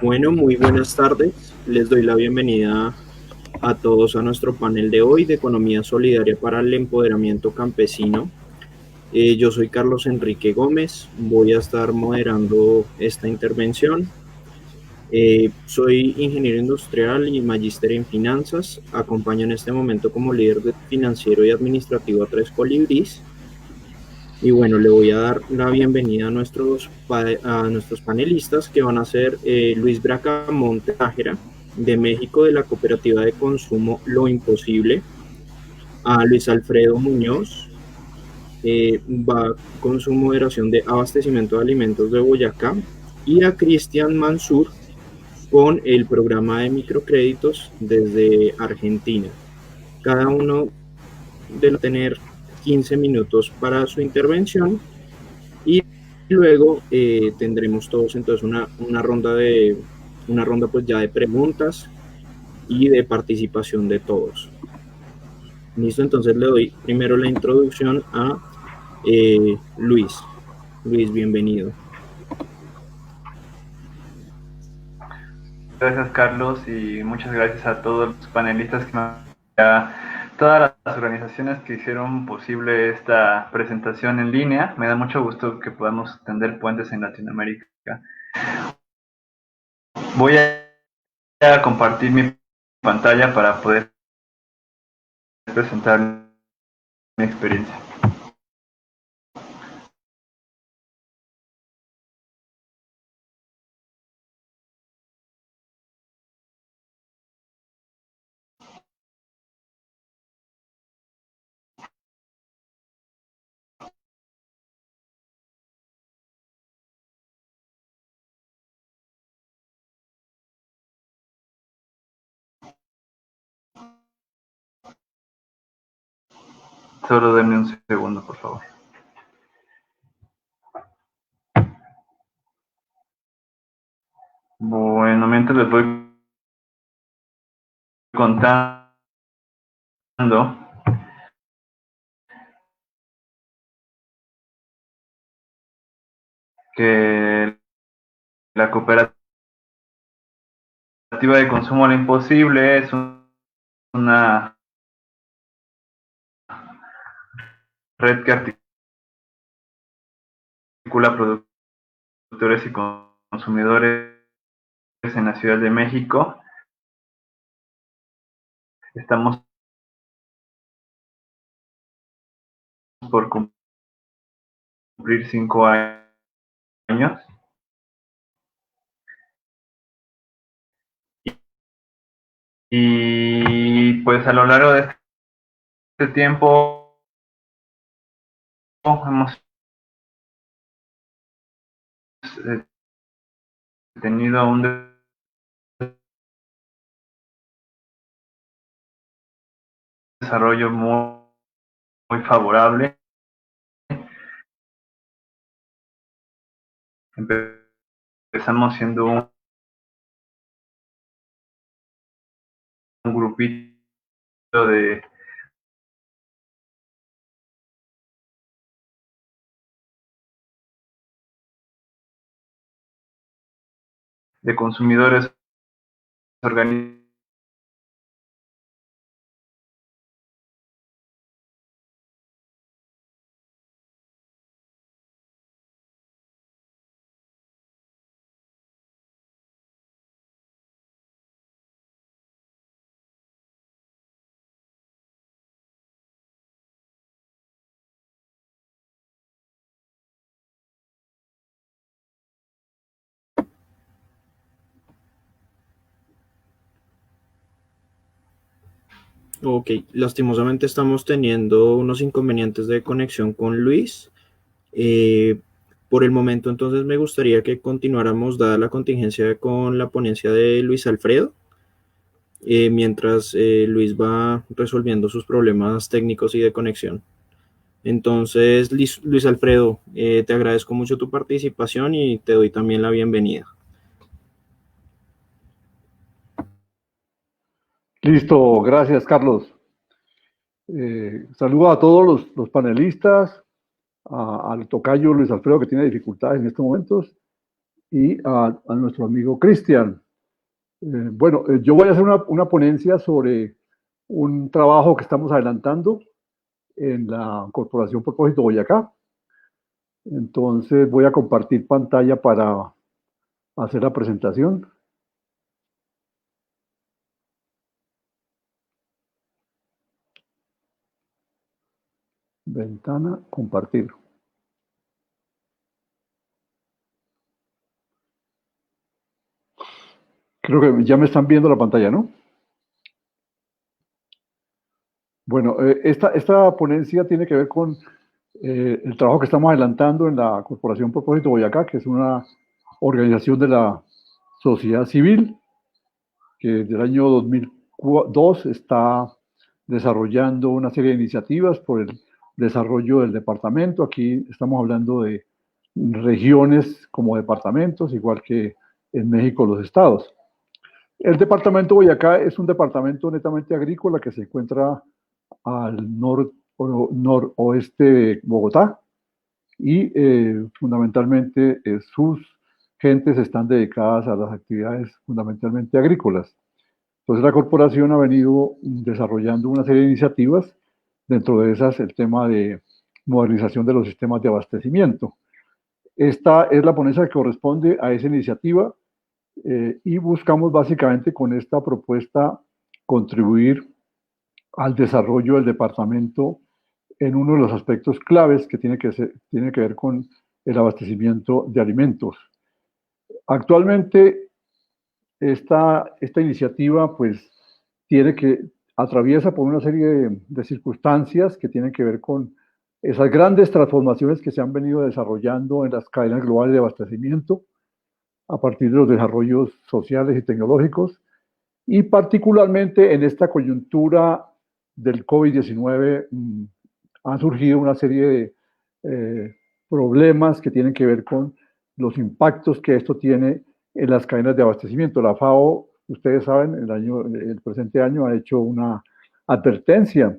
Bueno, muy buenas tardes. Les doy la bienvenida a todos a nuestro panel de hoy de Economía Solidaria para el Empoderamiento Campesino. Yo soy Carlos Enrique Gómez, voy a estar moderando esta intervención. Soy ingeniero industrial y magíster en finanzas. Acompaño en este momento como financiero y administrativo a Tres Colibrís. Y bueno, le voy a dar la bienvenida a nuestros panelistas que van a ser Luis Bracamonte Nájera, de México, de la cooperativa de consumo Lo Imposible, a Luis Alfredo Muñoz, va con su moderación de abastecimiento de alimentos de Boyacá, y a Cristian Mansur con el programa de microcréditos desde Argentina. Cada uno debe tener 15 minutos para su intervención. Y luego tendremos todos entonces una ronda pues ya de preguntas y de participación de todos. Listo, entonces le doy primero la introducción a Luis. Luis, bienvenido. Gracias, Carlos, y muchas gracias a todos los panelistas a todas las organizaciones que hicieron posible esta presentación en línea. Me da mucho gusto que podamos tender puentes en Latinoamérica. Voy a compartir mi pantalla para poder presentar mi experiencia. Solo denme un segundo, por favor. Bueno, mientras les voy contando que la cooperativa de consumo Lo Imposible es una red que articula productores y consumidores en la Ciudad de México. Estamos por cumplir 5 años. Y pues a lo largo de este tiempo hemos tenido un desarrollo muy favorable. Empezamos siendo un grupito de consumidores organizados. Ok, lastimosamente estamos teniendo unos inconvenientes de conexión con Luis. Eh, por el momento entonces me gustaría que continuáramos dada la contingencia con la ponencia de Luis Alfredo. Mientras Luis va resolviendo sus problemas técnicos y de conexión. Entonces, Luis Alfredo, te agradezco mucho tu participación y te doy también la bienvenida. Listo, gracias, Carlos. Saludo a todos los panelistas, al tocayo Luis Alfredo, que tiene dificultades en estos momentos, y a nuestro amigo Cristian. Bueno, yo voy a hacer una ponencia sobre un trabajo que estamos adelantando en la Corporación Propósito Boyacá. Entonces voy a compartir pantalla para hacer la presentación. Ventana, compartir. Creo que ya me están viendo la pantalla, ¿no? Bueno, esta ponencia tiene que ver con el trabajo que estamos adelantando en la Corporación Propósito Boyacá, que es una organización de la sociedad civil que desde el año 2002 está desarrollando una serie de iniciativas por el desarrollo del departamento. Aquí estamos hablando de regiones como departamentos, igual que en México los estados. El departamento Boyacá es un departamento netamente agrícola que se encuentra al noroeste de Bogotá y fundamentalmente sus gentes están dedicadas a las actividades fundamentalmente agrícolas. Entonces la corporación ha venido desarrollando una serie de iniciativas, dentro de esas el tema de modernización de los sistemas de abastecimiento. Esta es la ponencia que corresponde a esa iniciativa y buscamos básicamente con esta propuesta contribuir al desarrollo del departamento en uno de los aspectos claves que tiene que ver con el abastecimiento de alimentos. Actualmente esta iniciativa pues atraviesa por una serie de circunstancias que tienen que ver con esas grandes transformaciones que se han venido desarrollando en las cadenas globales de abastecimiento a partir de los desarrollos sociales y tecnológicos, y particularmente en esta coyuntura del COVID-19 han surgido una serie de problemas que tienen que ver con los impactos que esto tiene en las cadenas de abastecimiento. La FAO, ustedes saben, el presente año ha hecho una advertencia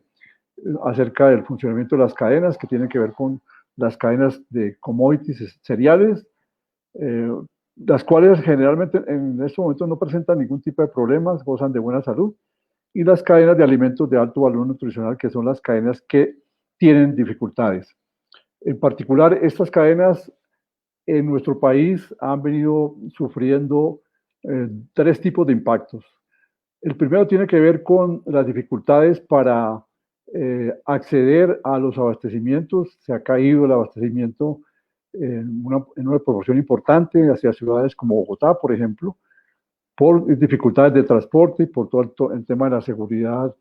acerca del funcionamiento de las cadenas que tienen que ver con las cadenas de commodities cereales, las cuales generalmente en estos momentos no presentan ningún tipo de problemas, gozan de buena salud, y las cadenas de alimentos de alto valor nutricional, que son las cadenas que tienen dificultades. En particular, estas cadenas en nuestro país han venido sufriendo tres tipos de impactos. El primero tiene que ver con las dificultades para acceder a los abastecimientos. Se ha caído el abastecimiento en una proporción importante hacia ciudades como Bogotá, por ejemplo, por dificultades de transporte y por todo el tema de la seguridad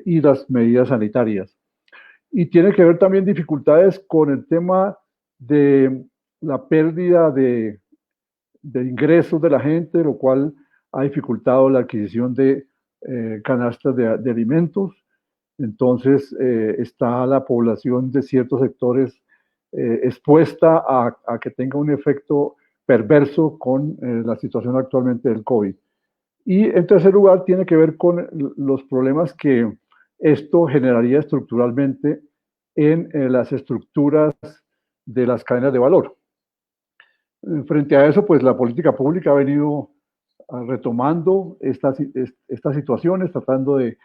y las medidas sanitarias. Y tiene que ver también dificultades con el tema de la pérdida de ingresos de la gente, lo cual ha dificultado la adquisición de canastas de alimentos. Entonces está la población de ciertos sectores expuesta a que tenga un efecto perverso con la situación actualmente del COVID. Y en tercer lugar, tiene que ver con los problemas que esto generaría estructuralmente en las estructuras de las cadenas de valor. Frente a eso, pues la política pública ha venido retomando estas situaciones, tratando de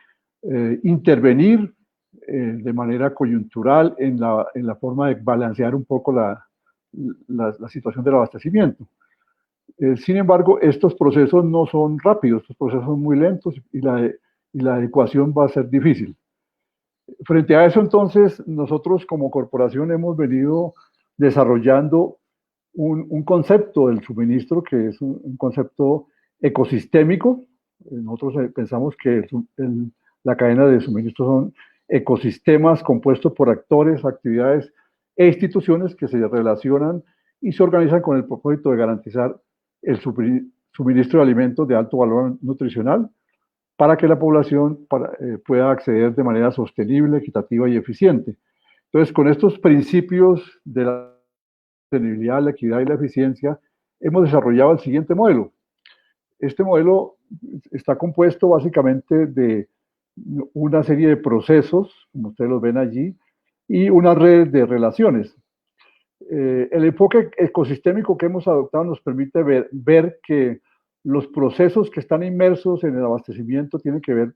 intervenir de manera coyuntural en la forma de balancear un poco la situación del abastecimiento. Sin embargo, estos procesos no son rápidos, estos procesos son muy lentos y la adecuación va a ser difícil. Frente a eso, entonces, nosotros como corporación hemos venido desarrollando un concepto del suministro que es un concepto ecosistémico. Nosotros pensamos que la cadena de suministro son ecosistemas compuestos por actores, actividades e instituciones que se relacionan y se organizan con el propósito de garantizar el suministro de alimentos de alto valor nutricional para que la población pueda acceder de manera sostenible, equitativa y eficiente. Entonces, con estos principios de la sostenibilidad, la equidad y la eficiencia, hemos desarrollado el siguiente modelo. Este modelo está compuesto básicamente de una serie de procesos, como ustedes los ven allí, y una red de relaciones. El enfoque ecosistémico que hemos adoptado nos permite ver que los procesos que están inmersos en el abastecimiento tienen que ver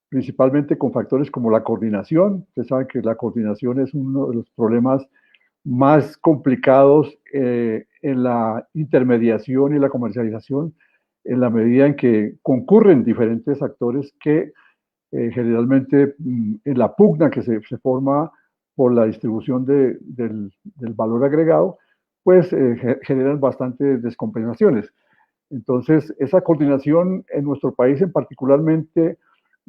principalmente con factores como la coordinación. Ustedes saben que la coordinación es uno de los problemas más complicados en la intermediación y la comercialización, en la medida en que concurren diferentes actores que generalmente en la pugna que se forma por la distribución del valor agregado, pues generan bastantes descompensaciones. Entonces, esa coordinación en nuestro país, en particularmente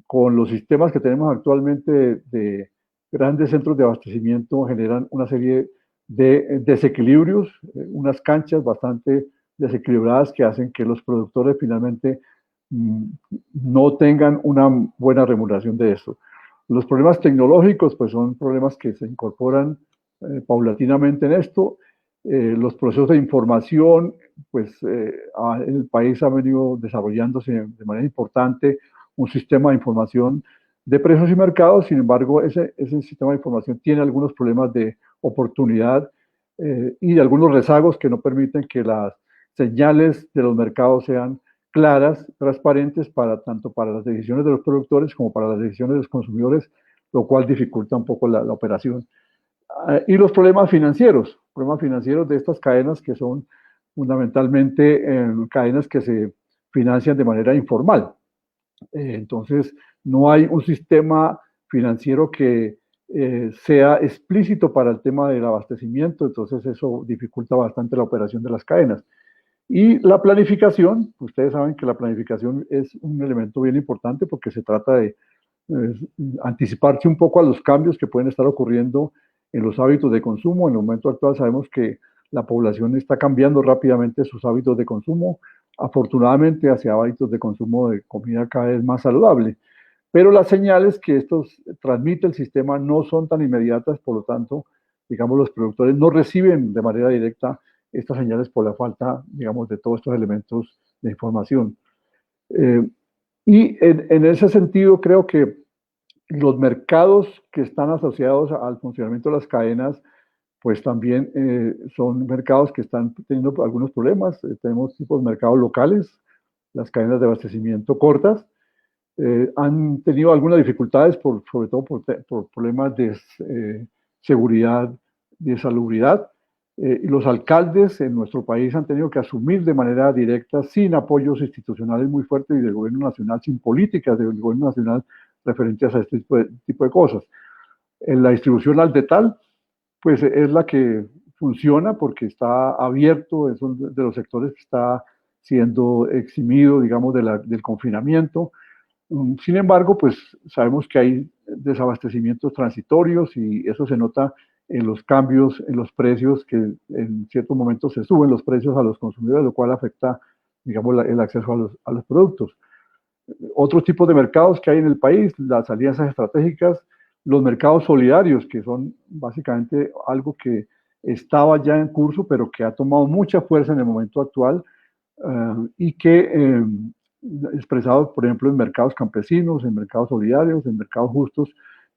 con los sistemas que tenemos actualmente de grandes centros de abastecimiento, generan una serie de desequilibrios, unas canchas bastante desequilibradas que hacen que los productores finalmente no tengan una buena remuneración de eso. Los problemas tecnológicos, pues son problemas que se incorporan paulatinamente en esto. Los procesos de información, pues el país ha venido desarrollándose de manera importante un sistema de información de precios y mercados. Sin embargo, ese sistema de información tiene algunos problemas de oportunidad y de algunos rezagos que no permiten que las señales de los mercados sean claras, transparentes, tanto para las decisiones de los productores como para las decisiones de los consumidores, lo cual dificulta un poco la operación. Y los problemas financieros de estas cadenas que son fundamentalmente cadenas que se financian de manera informal. Entonces, no hay un sistema financiero que sea explícito para el tema del abastecimiento, entonces eso dificulta bastante la operación de las cadenas. Y la planificación, ustedes saben que la planificación es un elemento bien importante porque se trata de anticiparse un poco a los cambios que pueden estar ocurriendo en los hábitos de consumo. En el momento actual sabemos que la población está cambiando rápidamente sus hábitos de consumo, afortunadamente hacia hábitos de consumo de comida cada vez más saludable. Pero las señales que estos transmite el sistema no son tan inmediatas, por lo tanto, digamos, los productores no reciben de manera directa estas señales por la falta, digamos, de todos estos elementos de información. Y en ese sentido, creo que los mercados que están asociados al funcionamiento de las cadenas, pues también son mercados que están teniendo algunos problemas. Tenemos tipos de mercados locales, las cadenas de abastecimiento cortas, han tenido algunas dificultades, sobre todo por problemas de seguridad, de salubridad. Y los alcaldes en nuestro país han tenido que asumir de manera directa, sin apoyos institucionales muy fuertes y del gobierno nacional, sin políticas del gobierno nacional referentes a este tipo de cosas. En la distribución al detal, pues es la que funciona porque está abierto, es uno de los sectores que está siendo eximido, digamos, del confinamiento. Sin embargo, pues sabemos que hay desabastecimientos transitorios y eso se nota en los cambios en los precios, que en ciertos momentos se suben los precios a los consumidores, lo cual afecta, digamos, el acceso a los productos. Otros tipos de mercados que hay en el país, las alianzas estratégicas, los mercados solidarios, que son básicamente algo que estaba ya en curso, pero que ha tomado mucha fuerza en el momento actual y que expresados, por ejemplo, en mercados campesinos, en mercados solidarios, en mercados justos,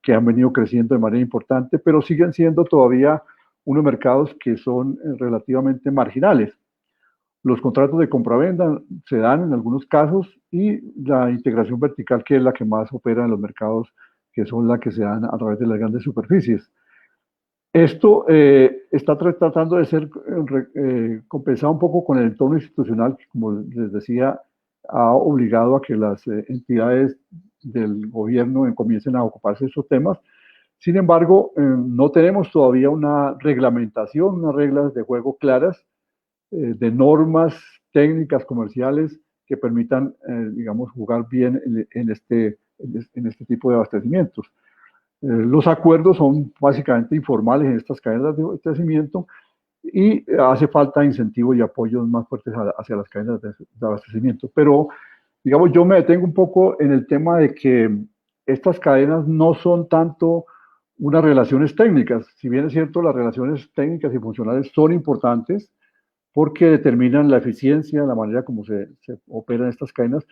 que han venido creciendo de manera importante, pero siguen siendo todavía unos mercados que son relativamente marginales. Los contratos de compraventa se dan en algunos casos y la integración vertical, que es la que más opera en los mercados, que son las que se dan a través de las grandes superficies. Esto está tratando de ser compensado un poco con el entorno institucional, que, como les decía, ha obligado a que las entidades del gobierno comiencen a ocuparse de estos temas. Sin embargo, no tenemos todavía una reglamentación, unas reglas de juego claras, de normas técnicas comerciales que permitan, digamos, jugar bien en este tipo de abastecimientos. Los acuerdos son básicamente informales en estas cadenas de abastecimiento y hace falta incentivos y apoyos más fuertes hacia las cadenas de abastecimiento. Pero, digamos, yo me detengo un poco en el tema de que estas cadenas no son tanto unas relaciones técnicas. Si bien es cierto, las relaciones técnicas y funcionales son importantes porque determinan la eficiencia, la manera como se operan estas cadenas,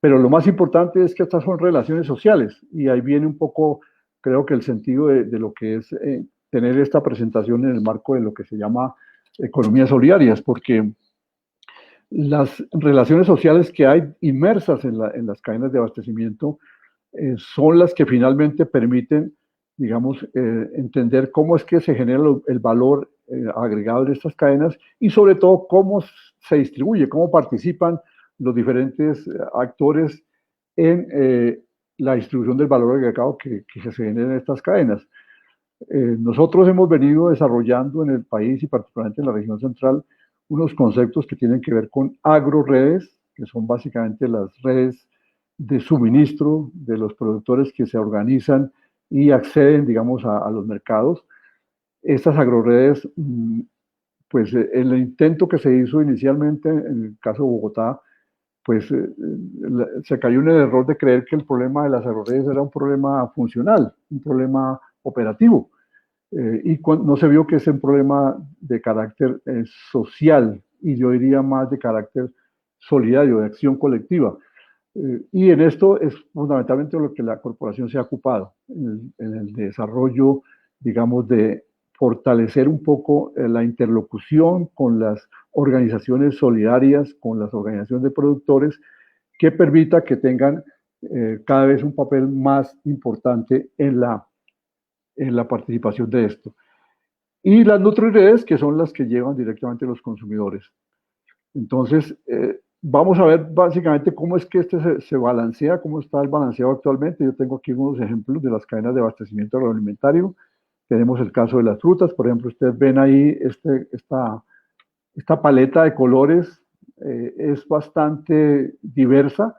pero lo más importante es que estas son relaciones sociales y ahí viene un poco, creo que el sentido de lo que es tener esta presentación en el marco de lo que se llama economías solidarias, porque las relaciones sociales que hay inmersas en las cadenas de abastecimiento son las que finalmente permiten, digamos, entender cómo es que se genera el valor agregado de estas cadenas y sobre todo cómo se distribuye, cómo participan los diferentes actores en la distribución del valor agregado que se genera en estas cadenas. Nosotros hemos venido desarrollando en el país y particularmente en la región central unos conceptos que tienen que ver con agroredes, que son básicamente las redes de suministro de los productores que se organizan y acceden, digamos, a los mercados. Estas agroredes, pues el intento que se hizo inicialmente en el caso de Bogotá, pues se cayó en el error de creer que el problema de las agroredes era un problema funcional, un problema operativo. Y no se vio que es un problema de carácter social y yo diría más de carácter solidario, de acción colectiva. Y en esto es fundamentalmente lo que la corporación se ha ocupado, en el desarrollo, digamos, de fortalecer un poco la interlocución con las organizaciones solidarias, con las organizaciones de productores, que permita que tengan cada vez un papel más importante en la participación de esto. Y las nutriredes, que son las que llevan directamente a los consumidores. Entonces, vamos a ver básicamente cómo es que se balancea, cómo está el balanceado actualmente. Yo tengo aquí unos ejemplos de las cadenas de abastecimiento agroalimentario. Tenemos el caso de las frutas, por ejemplo, ustedes ven ahí esta paleta de colores, es bastante diversa,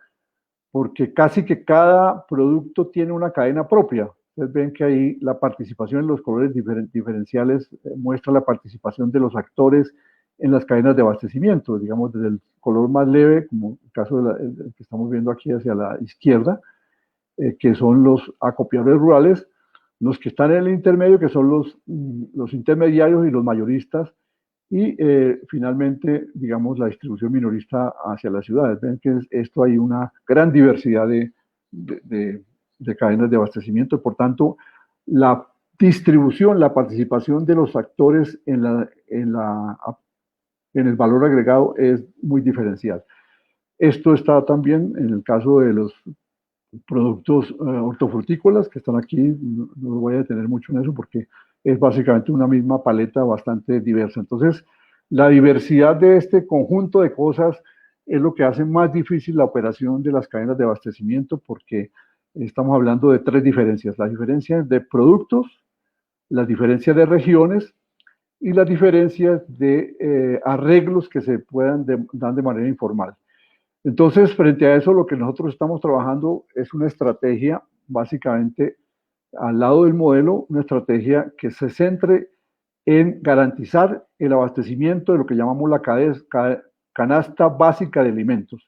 porque casi que cada producto tiene una cadena propia. Ustedes ven que ahí la participación en los colores diferenciales muestra la participación de los actores en las cadenas de abastecimiento, digamos desde el color más leve, como el caso el que estamos viendo aquí hacia la izquierda, que son los acopiadores rurales, los que están en el intermedio, que son los intermediarios y los mayoristas, y finalmente, digamos, la distribución minorista hacia las ciudades. Ven que esto hay una gran diversidad de cadenas de abastecimiento, por tanto, la distribución, la participación de los actores en el valor agregado es muy diferencial. Esto está también en el caso de los productos hortofrutícolas que están aquí, no me voy a detener mucho en eso porque es básicamente una misma paleta bastante diversa. Entonces, la diversidad de este conjunto de cosas es lo que hace más difícil la operación de las cadenas de abastecimiento porque estamos hablando de tres diferencias: las diferencias de productos, las diferencias de regiones y las diferencias de arreglos que se puedan dar de manera informal. Entonces, frente a eso, lo que nosotros estamos trabajando es una estrategia, básicamente, al lado del modelo, una estrategia que se centre en garantizar el abastecimiento de lo que llamamos la canasta básica de alimentos.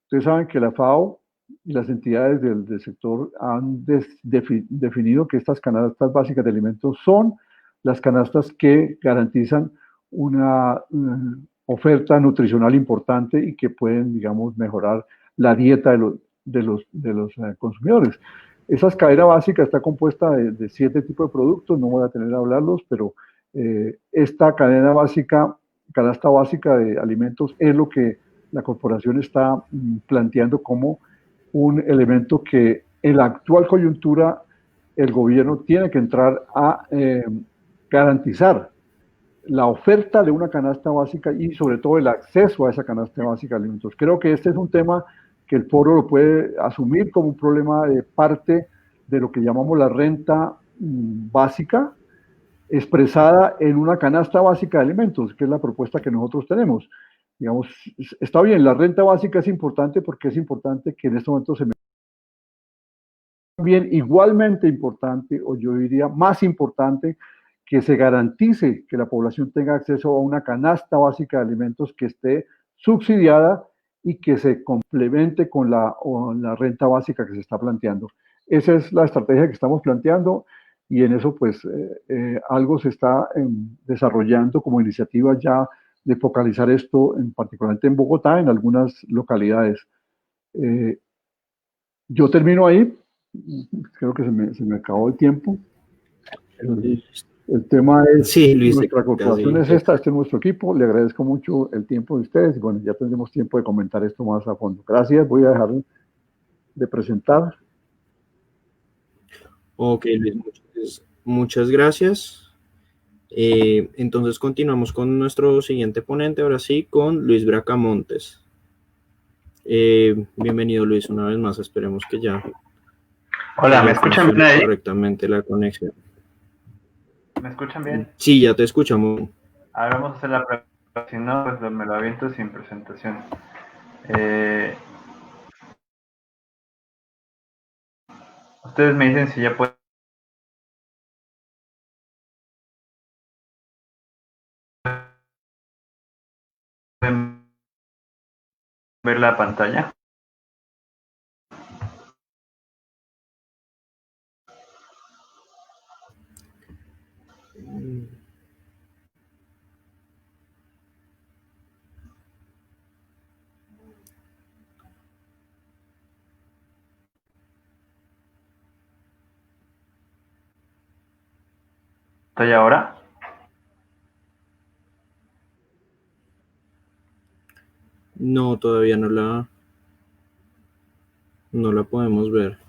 Ustedes saben que la FAO y las entidades del sector han definido que estas canastas básicas de alimentos son las canastas que garantizan una oferta nutricional importante y que pueden, digamos, mejorar la dieta de los consumidores. Esa cadena básica está compuesta de 7 tipos de productos, no voy a tener a hablarlos, pero esta cadena básica, canasta básica de alimentos es lo que la corporación está planteando como un elemento que en la actual coyuntura el gobierno tiene que entrar a garantizar la oferta de una canasta básica y sobre todo el acceso a esa canasta básica de alimentos. Creo que este es un tema que el foro lo puede asumir como un problema de parte de lo que llamamos la renta básica, expresada en una canasta básica de alimentos, que es la propuesta que nosotros tenemos. Digamos, está bien, la renta básica es importante porque es importante que en este momento se también igualmente importante, o yo diría más importante, que se garantice que la población tenga acceso a una canasta básica de alimentos que esté subsidiada y que se complemente con la renta básica que se está planteando. Esa es la estrategia que estamos planteando y en eso pues algo se está desarrollando como iniciativa ya de focalizar esto, particularmente en Bogotá, en algunas localidades. Yo termino ahí, creo que se me acabó el tiempo. El tema es, Sí, Luis, nuestra corporación casi. es esta, este es nuestro equipo, le agradezco mucho el tiempo de ustedes y bueno, ya tendremos tiempo de comentar esto más a fondo. Gracias, voy a dejar de presentar. Ok, Luis, muchas gracias. Entonces continuamos con nuestro siguiente ponente, ahora sí, con Luis Bracamontes. Bienvenido, Luis, una vez más. Esperemos que ya Hola, ¿me escuchan bien funcione ahí? correctamente la conexión. ¿Me escuchan bien? Sí, ya te escuchamos. Ahora vamos a hacer la prueba. Si no, pues me lo aviento sin presentación. Eh, ustedes me dicen si ya pueden ver la pantalla. ¿Pantalla ahora? No, todavía no la podemos ver.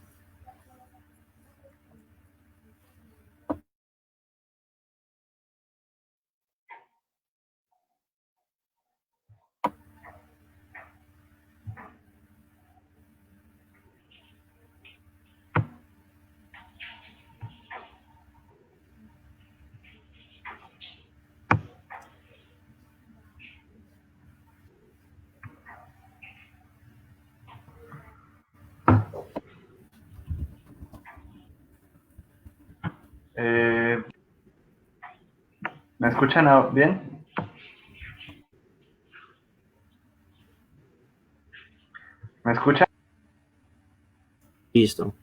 Eh, ¿Me escuchan bien? ¿Me escuchan? Listo.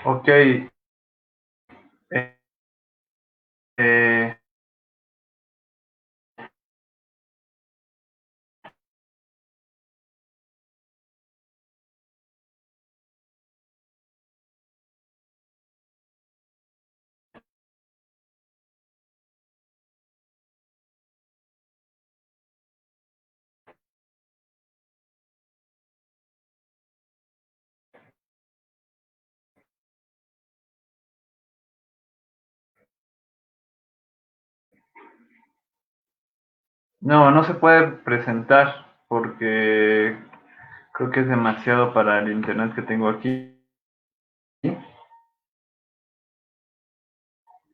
Ok. Eh, eh, no, no se puede presentar porque creo que es demasiado para el internet que tengo aquí.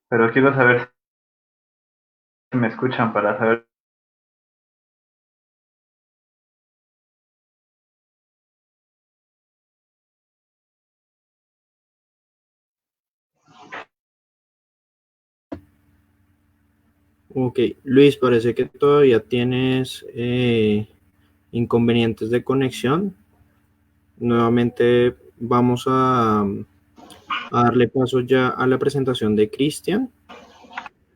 Pero quiero saber si me escuchan para saber. Ok, Luis, parece que todavía tienes inconvenientes de conexión. Nuevamente vamos a darle paso ya a la presentación de Cristian,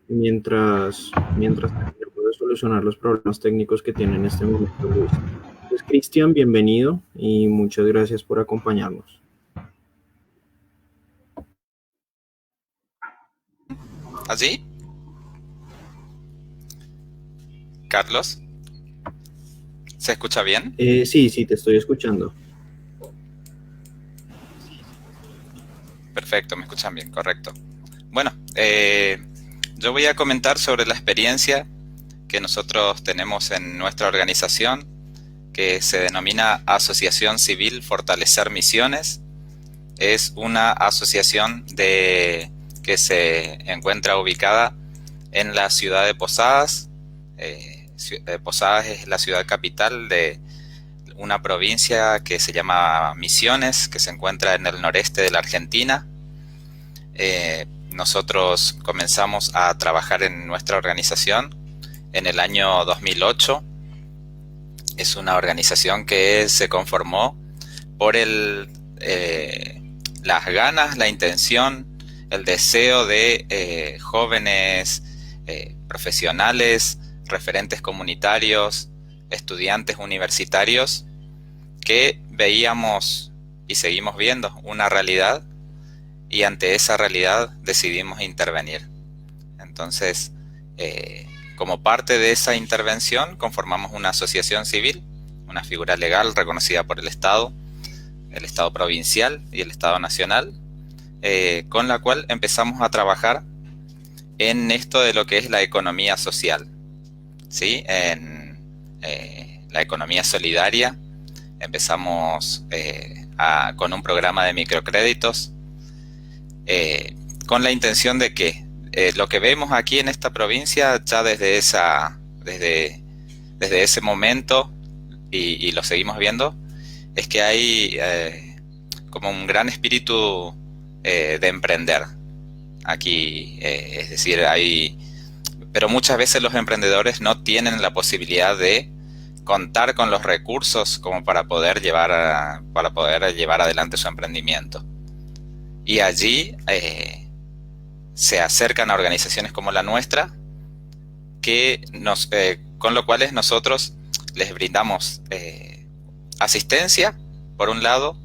mientras terminamos de solucionar los problemas técnicos que tiene en este momento Luis. Pues Cristian, bienvenido y muchas gracias por acompañarnos. ¿Allí? Carlos, ¿se escucha bien? Sí, te estoy escuchando. Perfecto, me escuchan bien, correcto. Bueno, yo voy a comentar sobre la experiencia que nosotros tenemos en nuestra organización, que se denomina Asociación Civil Fortalecer Misiones. Es una asociación que se encuentra ubicada en la ciudad de Posadas. Posadas es la ciudad capital de una provincia que se llama Misiones, que se encuentra en el noreste de la Argentina. Nosotros comenzamos a trabajar en nuestra organización en el año 2008. Es una organización que se conformó por las ganas, la intención, el deseo de jóvenes profesionales, referentes comunitarios, estudiantes universitarios, que veíamos y seguimos viendo una realidad, y ante esa realidad decidimos intervenir. Entonces, como parte de esa intervención, conformamos una asociación civil, una figura legal reconocida por el Estado provincial y el Estado nacional, con la cual empezamos a trabajar en esto de lo que es la economía social, ¿sí? En la economía solidaria. Empezamos con un programa de microcréditos, con la intención de que lo que vemos aquí en esta provincia, ya desde ese momento, y lo seguimos viendo, es que hay como un gran espíritu de emprender aquí, es decir, pero muchas veces los emprendedores no tienen la posibilidad de contar con los recursos como para poder llevar adelante su emprendimiento. Y allí se acercan a organizaciones como la nuestra, con lo cuales nosotros les brindamos asistencia, por un lado,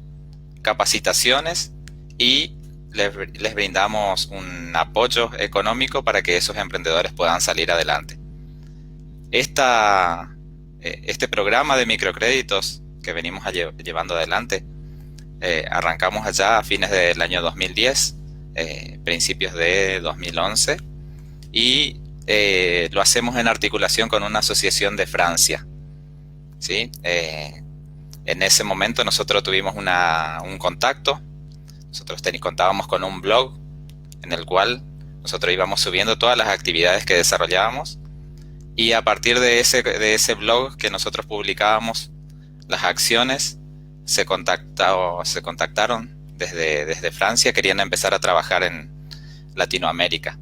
capacitaciones, y les brindamos un apoyo económico para que esos emprendedores puedan salir adelante. Este programa de microcréditos que venimos llevando adelante, arrancamos allá a fines del año 2010, principios de 2011, y lo hacemos en articulación con una asociación de Francia, ¿sí? En ese momento nosotros tuvimos un contacto. Nosotros contábamos con un blog en el cual nosotros íbamos subiendo todas las actividades que desarrollábamos, y a partir de ese blog que nosotros publicábamos las acciones, se contactaron desde Francia. Querían empezar a trabajar en Latinoamérica,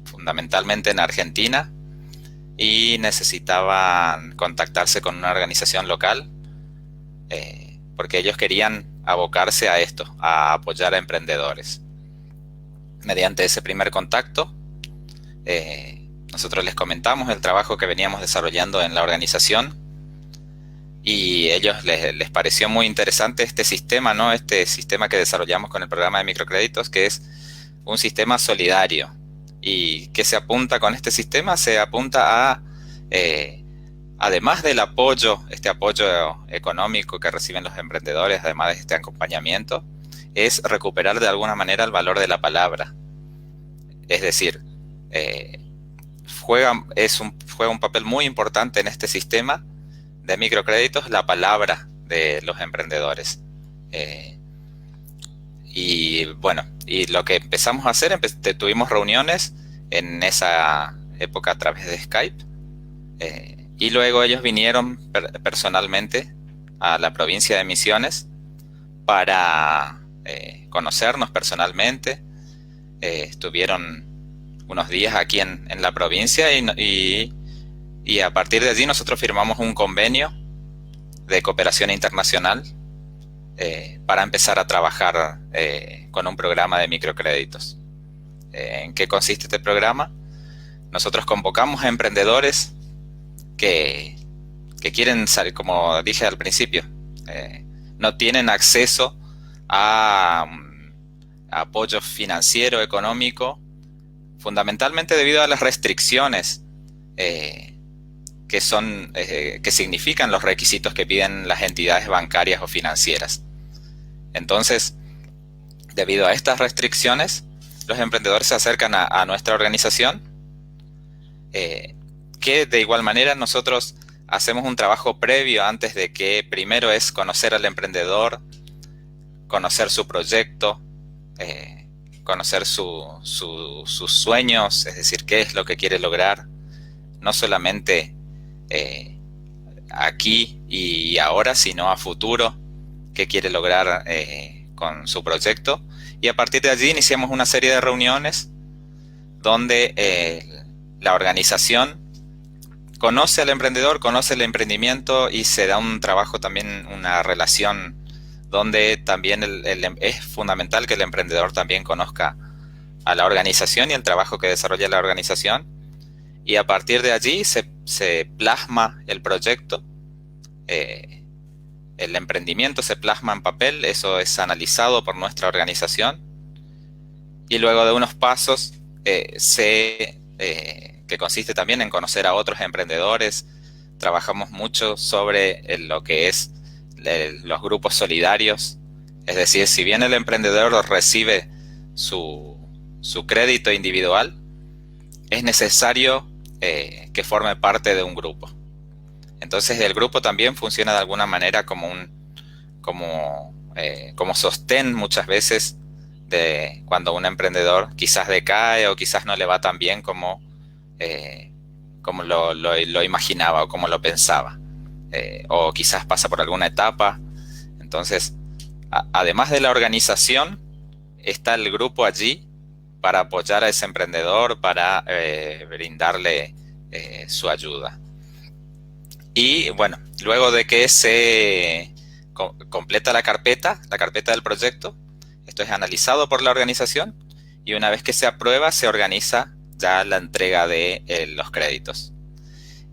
fundamentalmente en Argentina, y necesitaban contactarse con una organización local, porque ellos querían abocarse a esto, a apoyar a emprendedores. Mediante ese primer contacto, nosotros les comentamos el trabajo que veníamos desarrollando en la organización, y ellos les pareció muy interesante este sistema, ¿no? Este sistema que desarrollamos con el programa de microcréditos, que es un sistema solidario. ¿Y qué se apunta con este sistema? Se apunta a, además del apoyo, este apoyo económico que reciben los emprendedores, además de este acompañamiento, es recuperar de alguna manera el valor de la palabra. Es decir, juega un papel muy importante en este sistema de microcréditos la palabra de los emprendedores. Y bueno, y lo que empezamos a hacer, tuvimos reuniones en esa época a través de Skype, y luego ellos vinieron personalmente a la provincia de Misiones para conocernos personalmente. Estuvieron unos días aquí en la provincia, y a partir de allí nosotros firmamos un convenio de cooperación internacional para empezar a trabajar con un programa de microcréditos. ¿En qué consiste este programa? Nosotros convocamos a emprendedores que quieren salir, como dije al principio, no tienen acceso a apoyo financiero, económico, fundamentalmente debido a las restricciones que significan los requisitos que piden las entidades bancarias o financieras. Entonces, debido a estas restricciones, los emprendedores se acercan a nuestra organización, que de igual manera nosotros hacemos un trabajo previo antes de que primero es conocer al emprendedor, conocer su proyecto, conocer sus sueños, es decir, qué es lo que quiere lograr. No solamente aquí y ahora, sino a futuro, qué quiere lograr con su proyecto. Y a partir de allí iniciamos una serie de reuniones donde la organización conoce al emprendedor, conoce el emprendimiento y se da un trabajo también, una relación donde también es fundamental que el emprendedor también conozca a la organización y el trabajo que desarrolla la organización. Y a partir de allí se plasma el proyecto, el emprendimiento se plasma en papel, eso es analizado por nuestra organización y luego de unos pasos que consiste también en conocer a otros emprendedores. Trabajamos mucho sobre lo que es los grupos solidarios, es decir, si bien el emprendedor recibe su crédito individual, es necesario que forme parte de un grupo. Entonces el grupo también funciona de alguna manera como sostén muchas veces de cuando un emprendedor quizás decae o quizás no le va tan bien como lo imaginaba o como lo pensaba, o quizás pasa por alguna etapa. Entonces, además de la organización, está el grupo allí para apoyar a ese emprendedor, para brindarle su ayuda. Y bueno, luego de que se completa la carpeta del proyecto, esto es analizado por la organización y una vez que se aprueba, se organiza ya la entrega de los créditos.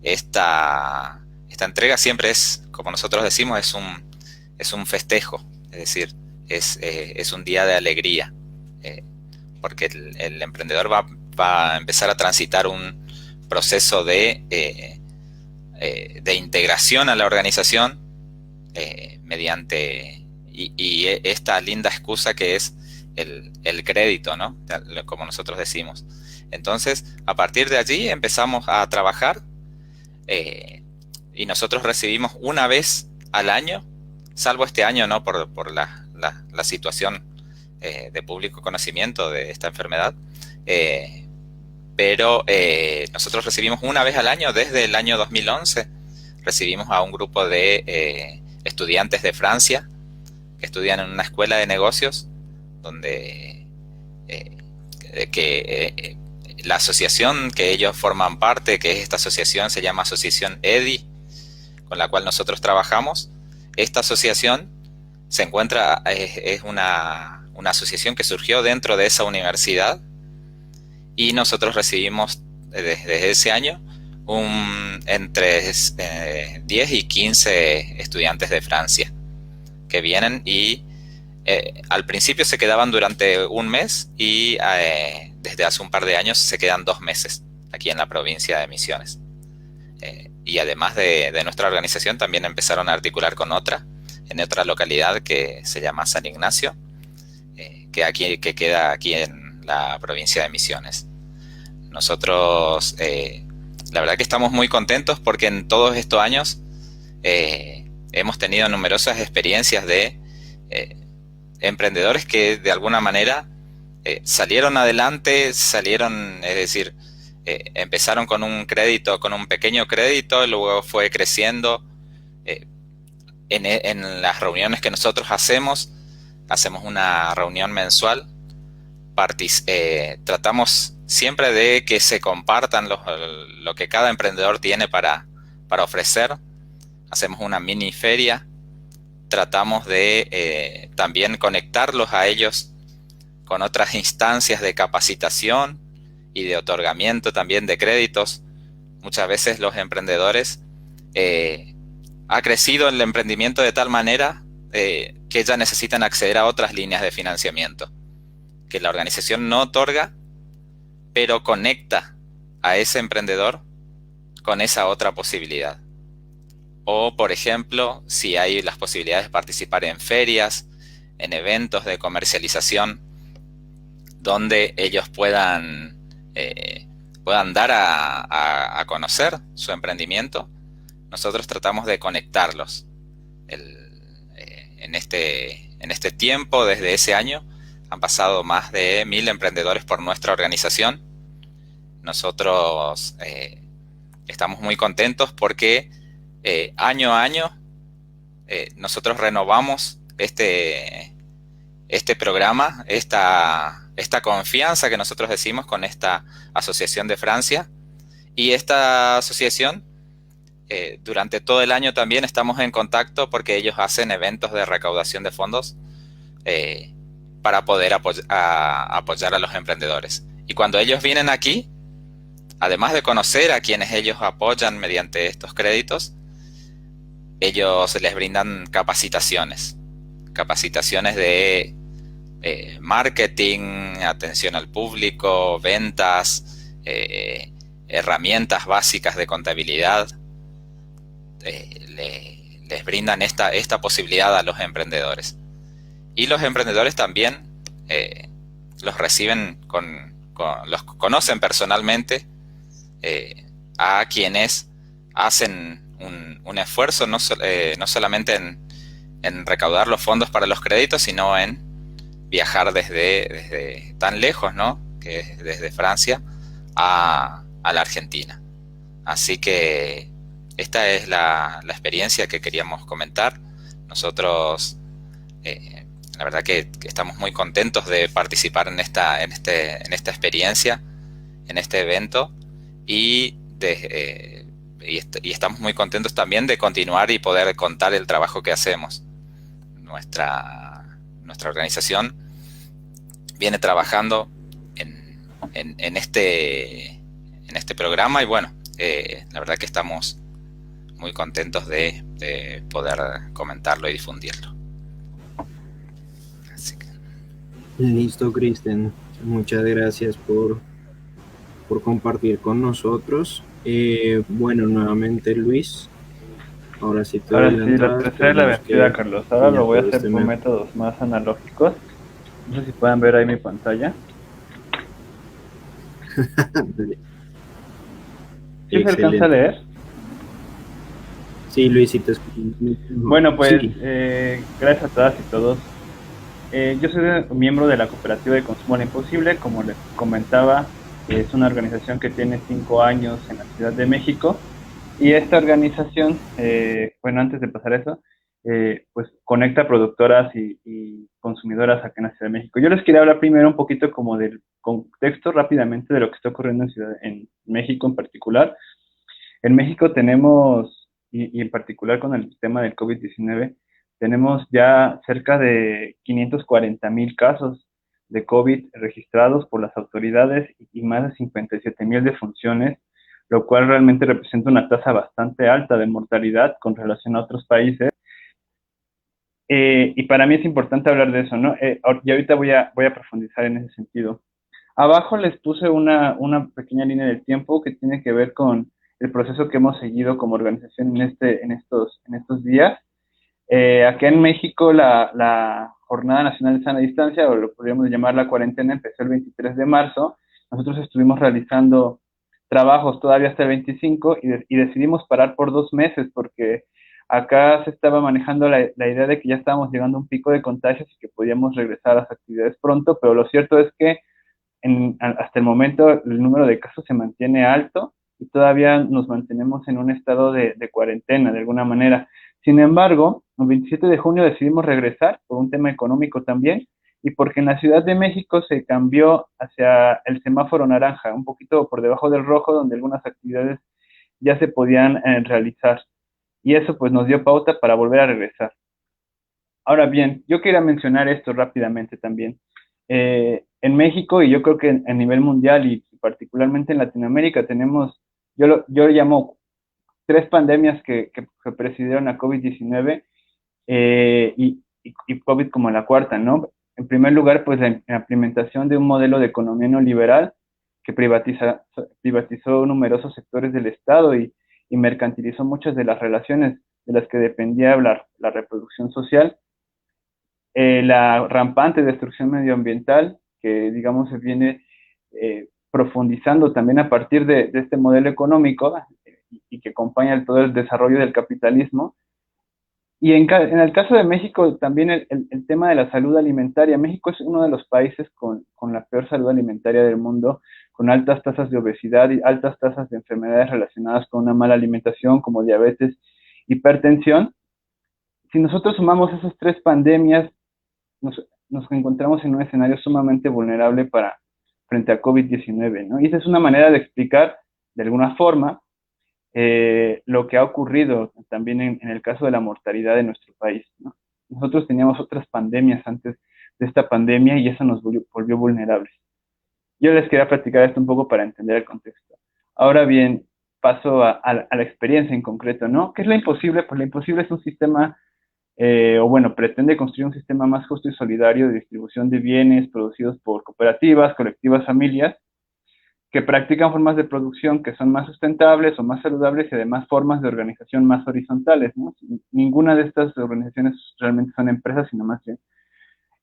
Esta entrega siempre es, como nosotros decimos, es un festejo, es decir, es un día de alegría, porque el emprendedor va a empezar a transitar un proceso de integración a la organización mediante esta linda excusa que es el crédito, ¿no? Como nosotros decimos. Entonces, a partir de allí empezamos a trabajar y nosotros recibimos una vez al año, salvo este año, ¿no? Por la situación de público conocimiento de esta enfermedad, pero nosotros recibimos una vez al año desde el año 2011. Recibimos a un grupo de estudiantes de Francia que estudian en una escuela de negocios donde la asociación que ellos forman parte, que es esta asociación, se llama Asociación EDI, con la cual nosotros trabajamos. Esta asociación se encuentra, es una asociación que surgió dentro de esa universidad y nosotros recibimos desde ese año entre 10 y 15 estudiantes de Francia que vienen y al principio se quedaban durante un mes y desde hace un par de años se quedan 2 meses aquí en la provincia de Misiones. Y además de nuestra organización también empezaron a articular con en otra localidad que se llama San Ignacio, que queda aquí en la provincia de Misiones. Nosotros la verdad que estamos muy contentos porque en todos estos años hemos tenido numerosas experiencias de emprendedores que de alguna manera salieron adelante, es decir, empezaron con un crédito, con un pequeño crédito, luego fue creciendo. En las reuniones que nosotros hacemos una reunión mensual, tratamos siempre de que se compartan lo que cada emprendedor tiene para ofrecer. Hacemos una mini feria, tratamos de también conectarlos a ellos con otras instancias de capacitación y de otorgamiento también de créditos. Muchas veces los emprendedores ha crecido el emprendimiento de tal manera que ya necesitan acceder a otras líneas de financiamiento que la organización no otorga, pero conecta a ese emprendedor con esa otra posibilidad. O, por ejemplo, si hay las posibilidades de participar en ferias, en eventos de comercialización, donde ellos puedan dar a conocer su emprendimiento, nosotros tratamos de conectarlos. En este tiempo, desde ese año, han pasado más de 1000 emprendedores por nuestra organización. Nosotros estamos muy contentos porque año a año nosotros renovamos este programa, esta confianza que nosotros decimos con esta Asociación de Francia. Y esta asociación, durante todo el año también estamos en contacto porque ellos hacen eventos de recaudación de fondos para poder apoyar a los emprendedores. Y cuando ellos vienen aquí, además de conocer a quienes ellos apoyan mediante estos créditos, ellos les brindan capacitaciones de marketing, atención al público, ventas, herramientas básicas de contabilidad. Les brindan esta posibilidad a los emprendedores. Y los emprendedores también los reciben, los conocen personalmente a quienes hacen un esfuerzo no solamente en recaudar los fondos para los créditos, sino en viajar desde tan lejos, ¿no? Que es desde Francia a la Argentina. Así que esta es la experiencia que queríamos comentar. Nosotros, la verdad que estamos muy contentos de participar en esta experiencia, en este evento, y estamos muy contentos también de continuar y poder contar el trabajo que hacemos. Nuestra organización viene trabajando en este programa y bueno, la verdad que estamos muy contentos de poder comentarlo y difundirlo. Así que... Listo, Kristen. Muchas gracias por compartir con nosotros. Bueno, nuevamente Luis. Ahora sí te doy la tercera la vencida, Carlos. Ahora lo voy a hacer por métodos más analógicos. No sé si pueden ver ahí mi pantalla. ¿Sí se alcanza a leer? Sí, Luis, sí te escucho. Bueno, pues sí. Gracias a todas y todos. Yo soy miembro de la Cooperativa de Consumo Lo Imposible. Como les comentaba, es una organización que tiene 5 años en la Ciudad de México. Y esta organización, bueno, antes de pasar a eso, pues conecta productoras y consumidoras acá en la Ciudad de México. Yo les quería hablar primero un poquito como del contexto rápidamente de lo que está ocurriendo en México en particular. En México tenemos, y en particular con el tema del COVID-19, tenemos ya cerca de 540,000 casos de COVID registrados por las autoridades y más de 57,000 defunciones, lo cual realmente representa una tasa bastante alta de mortalidad con relación a otros países. Y para mí es importante hablar de eso, ¿no? Y ahorita voy a profundizar en ese sentido. Abajo les puse una pequeña línea de tiempo que tiene que ver con el proceso que hemos seguido como organización en estos días. Acá en México la Jornada Nacional de Sana Distancia, o lo podríamos llamar la cuarentena, empezó el 23 de marzo. Nosotros estuvimos realizando trabajos todavía hasta el 25 y decidimos parar por 2 meses porque acá se estaba manejando la idea de que ya estábamos llegando a un pico de contagios y que podíamos regresar a las actividades pronto, pero lo cierto es que hasta el momento el número de casos se mantiene alto y todavía nos mantenemos en un estado de cuarentena de alguna manera. Sin embargo, el 27 de junio decidimos regresar por un tema económico también y porque en la Ciudad de México se cambió hacia el semáforo naranja, un poquito por debajo del rojo, donde algunas actividades ya se podían realizar. Y eso pues nos dio pauta para volver a regresar. Ahora bien, yo quería mencionar esto rápidamente también. En México, y yo creo que a nivel mundial y particularmente en Latinoamérica, tenemos, yo llamo 3 pandemias que precedieron a COVID-19 y COVID como la cuarta, ¿no? En primer lugar, pues la implementación de un modelo de economía neoliberal que privatizó numerosos sectores del Estado y mercantilizó muchas de las relaciones de las que dependía la reproducción social. La rampante destrucción medioambiental, que digamos se viene profundizando también a partir de este modelo económico y que acompaña todo el desarrollo del capitalismo. Y en el caso de México también el tema de la salud alimentaria. México es uno de los países con la peor salud alimentaria del mundo, con altas tasas de obesidad y altas tasas de enfermedades relacionadas con una mala alimentación como diabetes hipertensión. Si nosotros sumamos esas tres pandemias, nos encontramos en un escenario sumamente vulnerable frente a COVID-19, ¿no? Y esa es una manera de explicar, de alguna forma, lo que ha ocurrido también en el caso de la mortalidad de nuestro país, ¿no? Nosotros teníamos otras pandemias antes de esta pandemia y eso nos volvió vulnerables. Yo les quería platicar esto un poco para entender el contexto. Ahora bien, paso a la experiencia en concreto, ¿no? ¿Qué es lo imposible? Pues lo imposible es un sistema, pretende construir un sistema más justo y solidario de distribución de bienes producidos por cooperativas, colectivas, familias, que practican formas de producción que son más sustentables o más saludables y además formas de organización más horizontales, ¿no? Ninguna de estas organizaciones realmente son empresas, sino más bien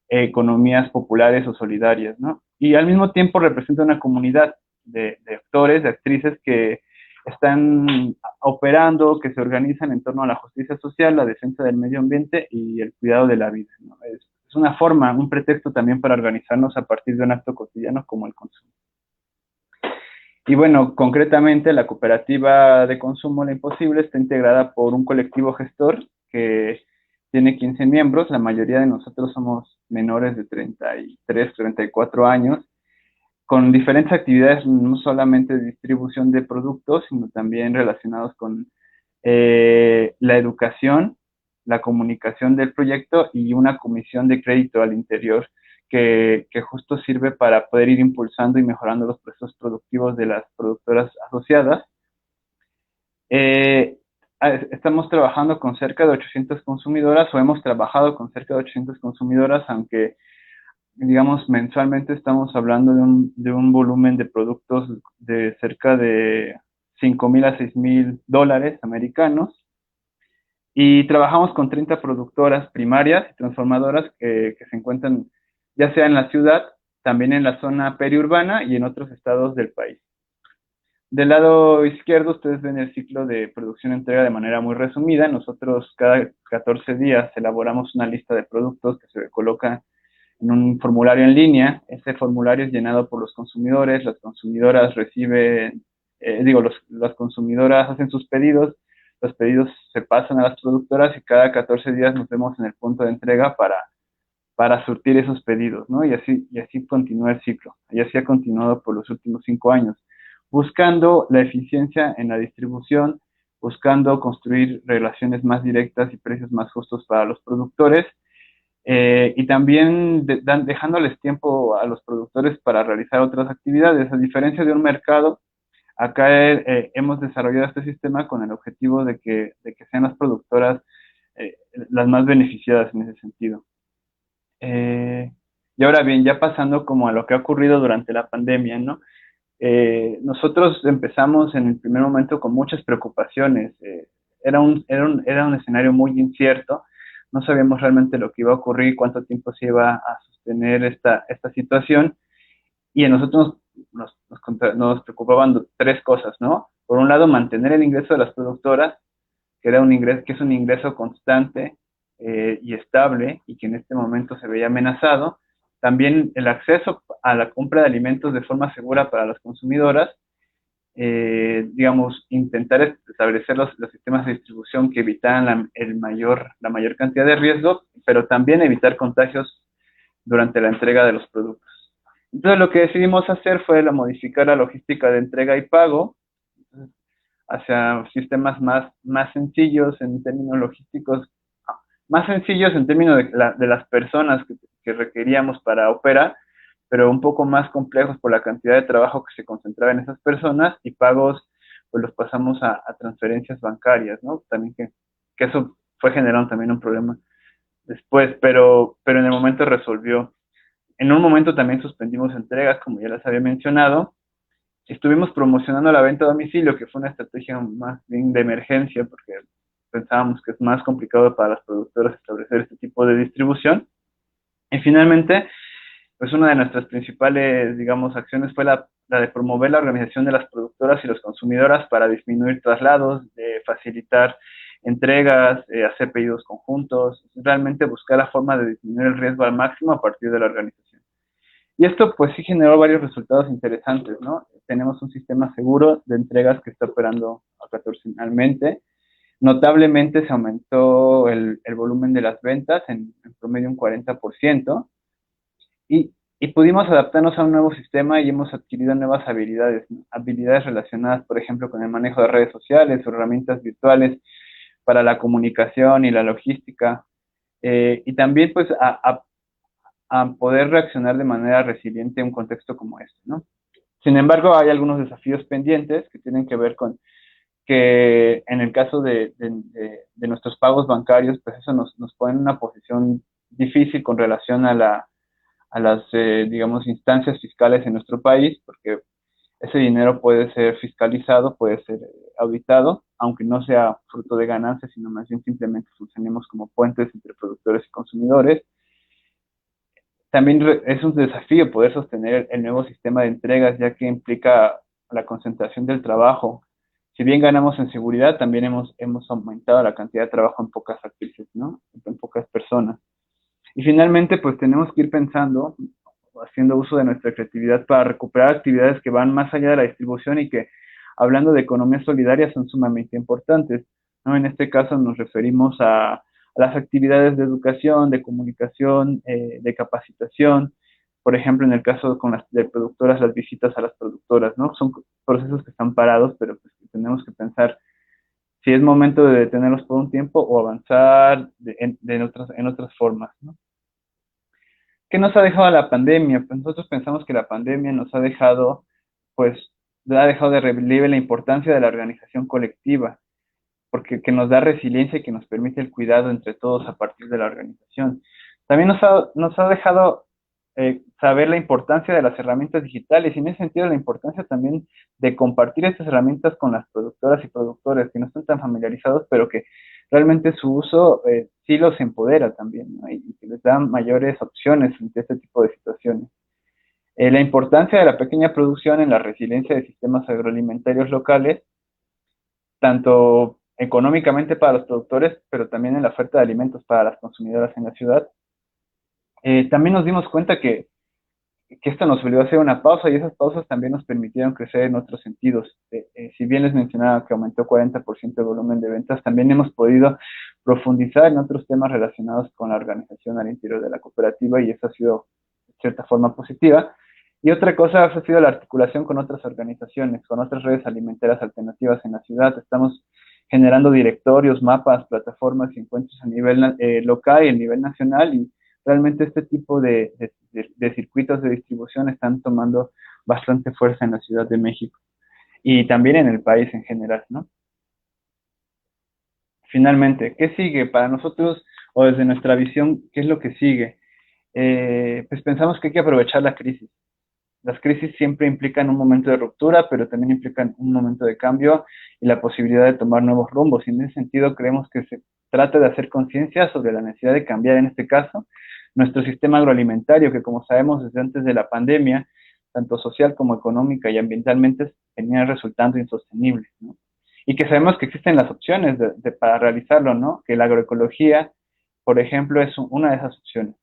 economías populares o solidarias, ¿no? Y al mismo tiempo representa una comunidad de actores, de actrices que están operando, que se organizan en torno a la justicia social, la defensa del medio ambiente y el cuidado de la vida, ¿no? Es una forma, un pretexto también para organizarnos a partir de un acto cotidiano como el consumo. Y bueno, concretamente la cooperativa de consumo La Imposible está integrada por un colectivo gestor que tiene 15 miembros, la mayoría de nosotros somos menores de 33, 34 años, con diferentes actividades, no solamente de distribución de productos, sino también relacionados con la educación, la comunicación del proyecto y una comisión de crédito al interior que justo sirve para poder ir impulsando y mejorando los procesos productivos de las productoras asociadas. Estamos trabajando con cerca de 800 consumidoras, o hemos trabajado con cerca de 800 consumidoras, aunque, digamos, mensualmente estamos hablando de un volumen de productos de cerca de $5,000 a $6,000 americanos. Y trabajamos con 30 productoras primarias y transformadoras que se encuentran ya sea en la ciudad, también en la zona periurbana y en otros estados del país. Del lado izquierdo ustedes ven el ciclo de producción-entrega de manera muy resumida. Nosotros cada 14 días elaboramos una lista de productos que se coloca en un formulario en línea. Ese formulario es llenado por los consumidores, las consumidoras reciben, las consumidoras hacen sus pedidos, los pedidos se pasan a las productoras y cada 14 días nos vemos en el punto de entrega para surtir esos pedidos, ¿no? Y así continúa el ciclo. Y así ha continuado por los últimos 5 años, buscando la eficiencia en la distribución, buscando construir relaciones más directas y precios más justos para los productores, y también dejándoles tiempo a los productores para realizar otras actividades. A diferencia de un mercado, acá hemos desarrollado este sistema con el objetivo de que sean las productoras las más beneficiadas en ese sentido. Y ahora bien, ya pasando como a lo que ha ocurrido durante la pandemia, ¿no? Nosotros empezamos en el primer momento con muchas preocupaciones. Era un escenario muy incierto. No sabíamos realmente lo que iba a ocurrir, cuánto tiempo se iba a sostener esta situación. Y a nosotros nos preocupaban 3 cosas, ¿no? Por un lado, mantener el ingreso de las productoras, que es un ingreso constante y estable, y que en este momento se veía amenazado. También el acceso a la compra de alimentos de forma segura para las consumidoras, intentar establecer los sistemas de distribución que evitaran la mayor cantidad de riesgo, pero también evitar contagios durante la entrega de los productos. Entonces lo que decidimos hacer fue modificar la logística de entrega y pago hacia sistemas más sencillos en términos logísticos, más sencillos en términos de las personas que requeríamos para operar, pero un poco más complejos por la cantidad de trabajo que se concentraba en esas personas, y pagos pues los pasamos a transferencias bancarias, ¿no? También que eso fue generando también un problema después, pero en el momento resolvió. En un momento también suspendimos entregas, como ya les había mencionado. Estuvimos promocionando la venta a domicilio, que fue una estrategia más bien de emergencia, porque pensábamos que es más complicado para las productoras establecer este tipo de distribución. Y finalmente, pues una de nuestras principales, acciones fue la de promover la organización de las productoras y las consumidoras para disminuir traslados, de facilitar entregas, hacer pedidos conjuntos, realmente buscar la forma de disminuir el riesgo al máximo a partir de la organización. Y esto pues sí generó varios resultados interesantes, ¿no? Tenemos un sistema seguro de entregas que está operando catorcenalmente. Notablemente se aumentó el volumen de las ventas en promedio un 40%, y pudimos adaptarnos a un nuevo sistema y hemos adquirido nuevas habilidades, ¿no? Habilidades relacionadas, por ejemplo, con el manejo de redes sociales o herramientas virtuales para la comunicación y la logística, y también pues a poder reaccionar de manera resiliente a un contexto como este, ¿no? Sin embargo, hay algunos desafíos pendientes que tienen que ver con que en el caso de nuestros pagos bancarios, pues eso nos pone en una posición difícil con relación a las, digamos, instancias fiscales en nuestro país, porque ese dinero puede ser fiscalizado, puede ser auditado, aunque no sea fruto de ganancias, sino más bien simplemente funcionemos como puentes entre productores y consumidores. También es un desafío poder sostener el nuevo sistema de entregas, ya que implica la concentración del trabajo. Si bien ganamos en seguridad, también hemos aumentado la cantidad de trabajo en pocas actrices, ¿no? En pocas personas. Y finalmente, pues tenemos que ir pensando, haciendo uso de nuestra creatividad para recuperar actividades que van más allá de la distribución y que, hablando de economía solidaria, son sumamente importantes, ¿no? En este caso nos referimos a las actividades de educación, de comunicación, de capacitación. Por ejemplo, en el caso con las de productoras, las visitas a las productoras, ¿no? Son procesos que están parados, pero pues que tenemos que pensar si es momento de detenerlos por un tiempo o avanzar en otras formas, ¿no? ¿Qué nos ha dejado la pandemia? Pues nosotros pensamos que la pandemia nos ha dejado, pues, ha dejado de relieve la importancia de la organización colectiva, porque que nos da resiliencia y que nos permite el cuidado entre todos a partir de la organización. También nos ha dejado saber la importancia de las herramientas digitales y en ese sentido la importancia también de compartir estas herramientas con las productoras y productores que no están tan familiarizados, pero que realmente su uso sí los empodera también, ¿no? Y que les da mayores opciones ante este tipo de situaciones. La importancia de la pequeña producción en la resiliencia de sistemas agroalimentarios locales, tanto económicamente para los productores, pero también en la oferta de alimentos para las consumidoras en la ciudad. También nos dimos cuenta que esto nos obligó a hacer una pausa y esas pausas también nos permitieron crecer en otros sentidos. Si bien les mencionaba que aumentó 40% el volumen de ventas, también hemos podido profundizar en otros temas relacionados con la organización al interior de la cooperativa y eso ha sido de cierta forma positiva. Y otra cosa ha sido la articulación con otras organizaciones, con otras redes alimentarias alternativas en la ciudad. Estamos generando directorios, mapas, plataformas y encuentros a nivel local y a nivel nacional y realmente este tipo de circuitos de distribución están tomando bastante fuerza en la Ciudad de México y también en el país en general, ¿no? Finalmente, ¿qué sigue para nosotros o desde nuestra visión? ¿Qué es lo que sigue? Pues pensamos que hay que aprovechar la crisis. Las crisis siempre implican un momento de ruptura, pero también implican un momento de cambio y la posibilidad de tomar nuevos rumbos. Y en ese sentido creemos que se trata de hacer conciencia sobre la necesidad de cambiar, en este caso, nuestro sistema agroalimentario, que como sabemos desde antes de la pandemia, tanto social como económica y ambientalmente, venía resultando insostenible, ¿no? Y que sabemos que existen las opciones para realizarlo, ¿no? Que la agroecología, por ejemplo, es una de esas opciones.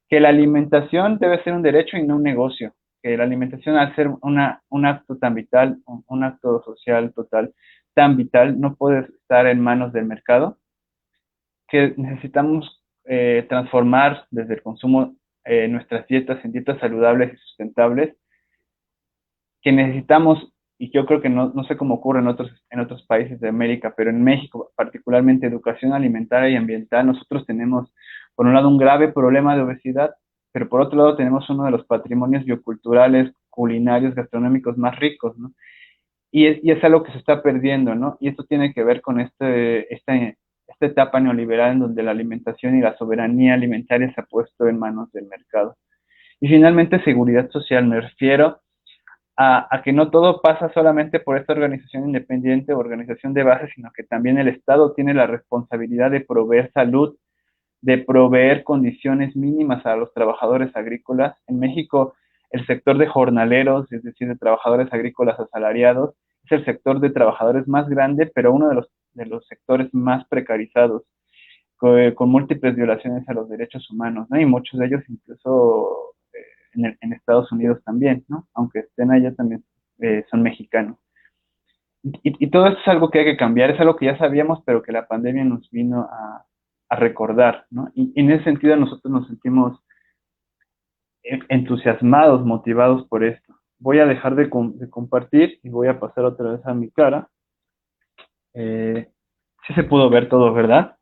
Que la alimentación debe ser un derecho y no un negocio. Que la alimentación, al ser un acto tan vital, un acto social total tan vital, no puede estar en manos del mercado. Que necesitamos transformar desde el consumo nuestras dietas en dietas saludables y sustentables. Que necesitamos, y yo creo que no sé cómo ocurre en otros países de América, pero en México, particularmente educación alimentaria y ambiental, nosotros tenemos, por un lado, un grave problema de obesidad, pero por otro lado tenemos uno de los patrimonios bioculturales, culinarios, gastronómicos más ricos, ¿no? Y es algo que se está perdiendo, ¿no? Y esto tiene que ver con esta etapa neoliberal en donde la alimentación y la soberanía alimentaria se ha puesto en manos del mercado. Y finalmente, seguridad social, me refiero a que no todo pasa solamente por esta organización independiente o organización de base, sino que también el Estado tiene la responsabilidad de proveer salud, de proveer condiciones mínimas a los trabajadores agrícolas. En México, el sector de jornaleros, es decir, de trabajadores agrícolas asalariados, es el sector de trabajadores más grande, pero uno de los sectores más precarizados, con múltiples violaciones a los derechos humanos, ¿no? Y muchos de ellos incluso en Estados Unidos también, ¿no? Aunque estén allá también son mexicanos. Y todo esto es algo que hay que cambiar, es algo que ya sabíamos, pero que la pandemia nos vino a recordar, ¿no? Y en ese sentido nosotros nos sentimos entusiasmados, motivados por esto. Voy a dejar de compartir y voy a pasar otra vez a mi cara. Sí se pudo ver todo, ¿verdad?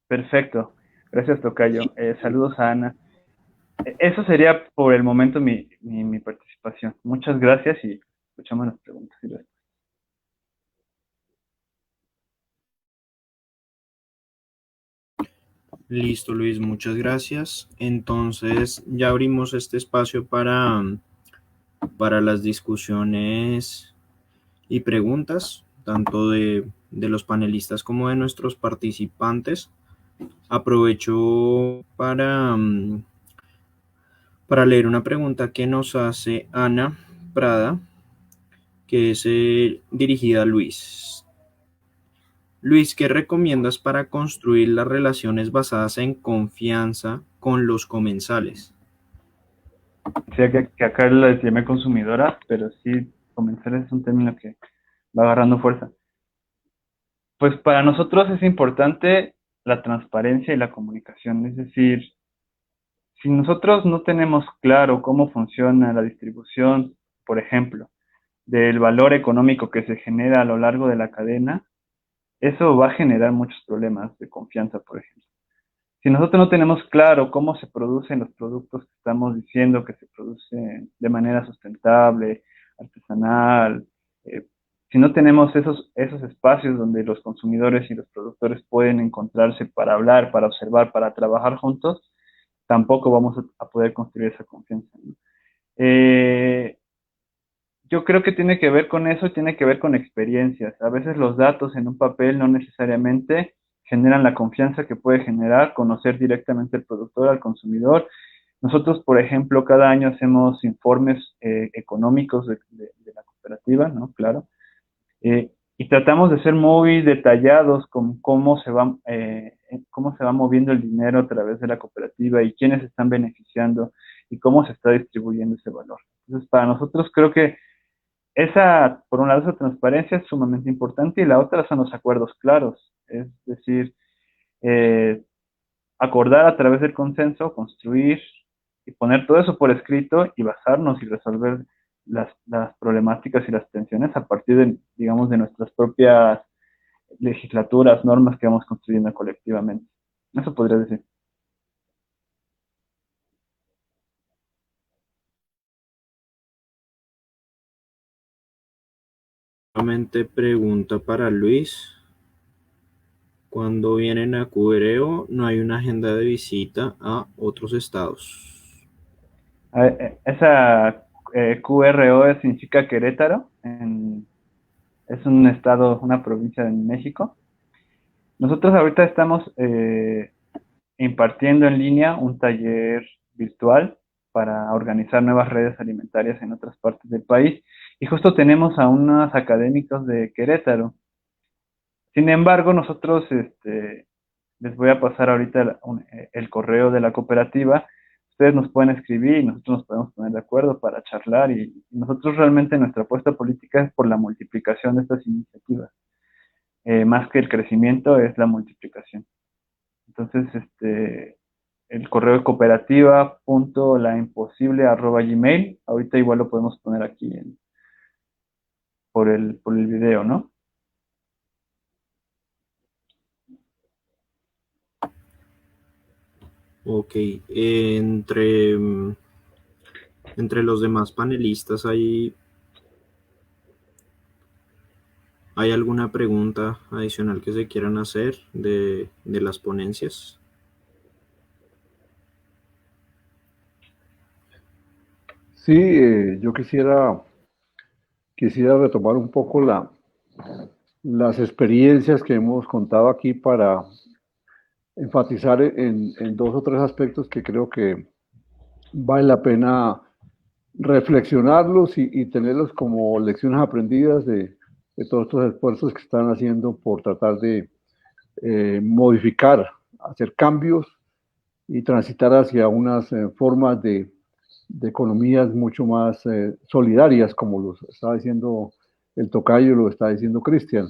Perfecto. Gracias, Tocayo. Saludos a Ana. Eso sería por el momento mi participación. Muchas gracias y escuchamos las preguntas y respuestas. Listo, Luis, muchas gracias. Entonces, ya abrimos este espacio para las discusiones y preguntas, tanto de los panelistas como de nuestros participantes. Aprovecho para leer una pregunta que nos hace Ana Prada, que es dirigida a Luis. Luis, ¿qué recomiendas para construir las relaciones basadas en confianza con los comensales? Sí, que acá les llamé consumidora, pero sí, comensales es un término que va agarrando fuerza. Pues para nosotros es importante la transparencia y la comunicación. Es decir, si nosotros no tenemos claro cómo funciona la distribución, por ejemplo, del valor económico que se genera a lo largo de la cadena, eso va a generar muchos problemas de confianza, por ejemplo. Si nosotros no tenemos claro cómo se producen los productos que estamos diciendo que se producen de manera sustentable, artesanal, si no tenemos esos espacios donde los consumidores y los productores pueden encontrarse para hablar, para observar, para trabajar juntos, tampoco vamos a poder construir esa confianza, ¿no? Yo creo que tiene que ver con eso, tiene que ver con experiencias. A veces los datos en un papel no necesariamente generan la confianza que puede generar conocer directamente al productor, al consumidor. Nosotros, por ejemplo, cada año hacemos informes económicos de la cooperativa, ¿no? Claro. Y tratamos de ser muy detallados con cómo se va moviendo el dinero a través de la cooperativa y quiénes están beneficiando y cómo se está distribuyendo ese valor. Entonces, para nosotros creo que por un lado, esa transparencia es sumamente importante y la otra son los acuerdos claros, es decir, eh, acordar a través del consenso, construir y poner todo eso por escrito y basarnos y resolver las problemáticas y las tensiones a partir de, digamos, de nuestras propias legislaturas, normas que vamos construyendo colectivamente. Eso podría decir. Nuevamente pregunta para Luis. Cuando vienen a QRO, no hay una agenda de visita a otros estados. Esa QRO significa Querétaro, es un estado, una provincia de México. Nosotros ahorita estamos impartiendo en línea un taller virtual para organizar nuevas redes alimentarias en otras partes del país y justo tenemos a unos académicos de Querétaro. Sin embargo, nosotros les voy a pasar ahorita el correo de la cooperativa. Ustedes nos pueden escribir y nosotros nos podemos poner de acuerdo para charlar y nosotros realmente nuestra apuesta política es por la multiplicación de estas iniciativas. Más que el crecimiento es la multiplicación. Entonces, el correo es cooperativa.laimposible@gmail. Ahorita igual lo podemos poner aquí por el video, ¿no? Ok, entre los demás panelistas ¿hay alguna pregunta adicional que se quieran hacer de las ponencias? Sí, yo quisiera retomar un poco las experiencias que hemos contado aquí para enfatizar en dos o tres aspectos que creo que vale la pena reflexionarlos y tenerlos como lecciones aprendidas de todos estos esfuerzos que están haciendo por tratar de modificar, hacer cambios y transitar hacia unas formas de de economías mucho más solidarias, como lo estaba diciendo el tocayo y lo está diciendo Cristian.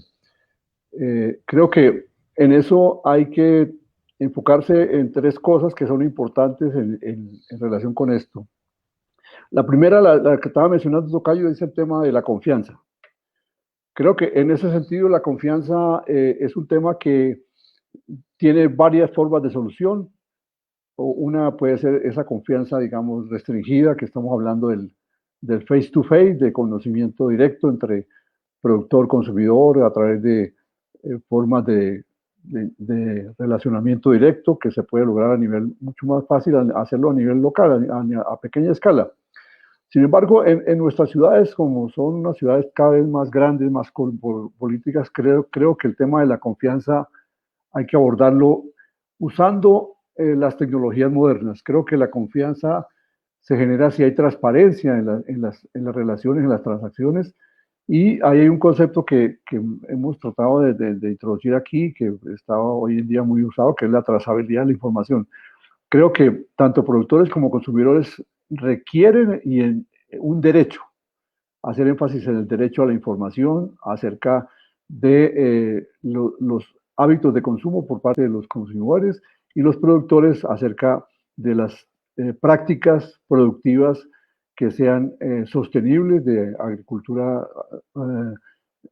Creo que en eso hay que enfocarse en tres cosas que son importantes en relación con esto. La primera, la que estaba mencionando tocayo, es el tema de la confianza. Creo que en ese sentido la confianza es un tema que tiene varias formas de solución. Una puede ser esa confianza, digamos, restringida, que estamos hablando del face-to-face, de conocimiento directo entre productor-consumidor a través de formas de relacionamiento directo que se puede lograr a nivel mucho más fácil hacerlo a nivel local, a pequeña escala. Sin embargo, en nuestras ciudades, como son unas ciudades cada vez más grandes, más políticas, creo que el tema de la confianza hay que abordarlo usando las tecnologías modernas. Creo que la confianza se genera si hay transparencia en las relaciones, en las transacciones, y ahí hay un concepto que hemos tratado de introducir aquí, que está hoy en día muy usado, que es la trazabilidad de la información. Creo que tanto productores como consumidores requieren un derecho, hacer énfasis en el derecho a la información acerca de los hábitos de consumo por parte de los consumidores, y los productores acerca de las prácticas productivas que sean sostenibles, de agricultura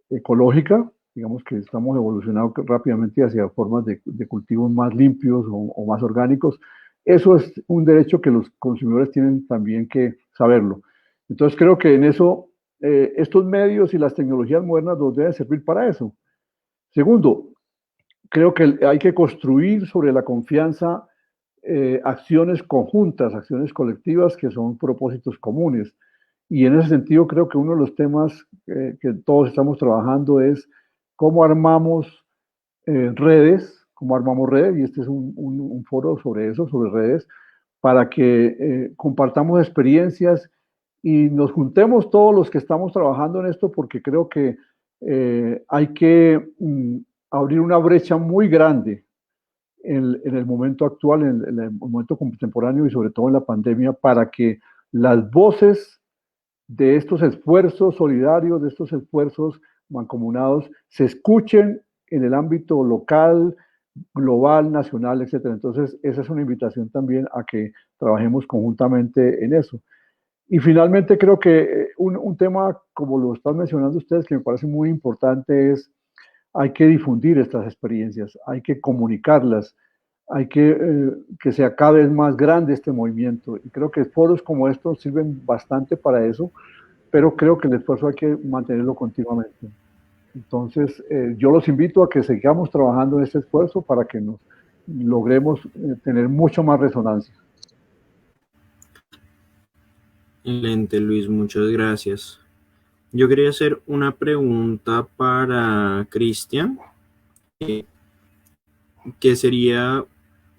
ecológica. Digamos que estamos evolucionando rápidamente hacia formas de cultivos más limpios o más orgánicos. Eso es un derecho que los consumidores tienen también que saberlo. Entonces creo que en eso estos medios y las tecnologías modernas nos deben servir para eso. Segundo, creo que hay que construir sobre la confianza acciones conjuntas, acciones colectivas que son propósitos comunes. Y en ese sentido creo que uno de los temas que todos estamos trabajando es cómo armamos redes, y este es un foro sobre eso, sobre redes, para que compartamos experiencias y nos juntemos todos los que estamos trabajando en esto, porque creo que hay que abrir una brecha muy grande en el momento actual, en el momento contemporáneo y sobre todo en la pandemia, para que las voces de estos esfuerzos solidarios, de estos esfuerzos mancomunados, se escuchen en el ámbito local, global, nacional, etcétera. Entonces, esa es una invitación también a que trabajemos conjuntamente en eso. Y finalmente, creo que un tema, como lo están mencionando ustedes, que me parece muy importante, es hay que difundir estas experiencias, hay que comunicarlas, hay que sea cada vez más grande este movimiento. Y creo que foros como estos sirven bastante para eso, pero creo que el esfuerzo hay que mantenerlo continuamente. Entonces, yo los invito a que sigamos trabajando en este esfuerzo para que nos logremos tener mucho más resonancia. Excelente, Luis, muchas gracias. Yo quería hacer una pregunta para Cristian, que sería,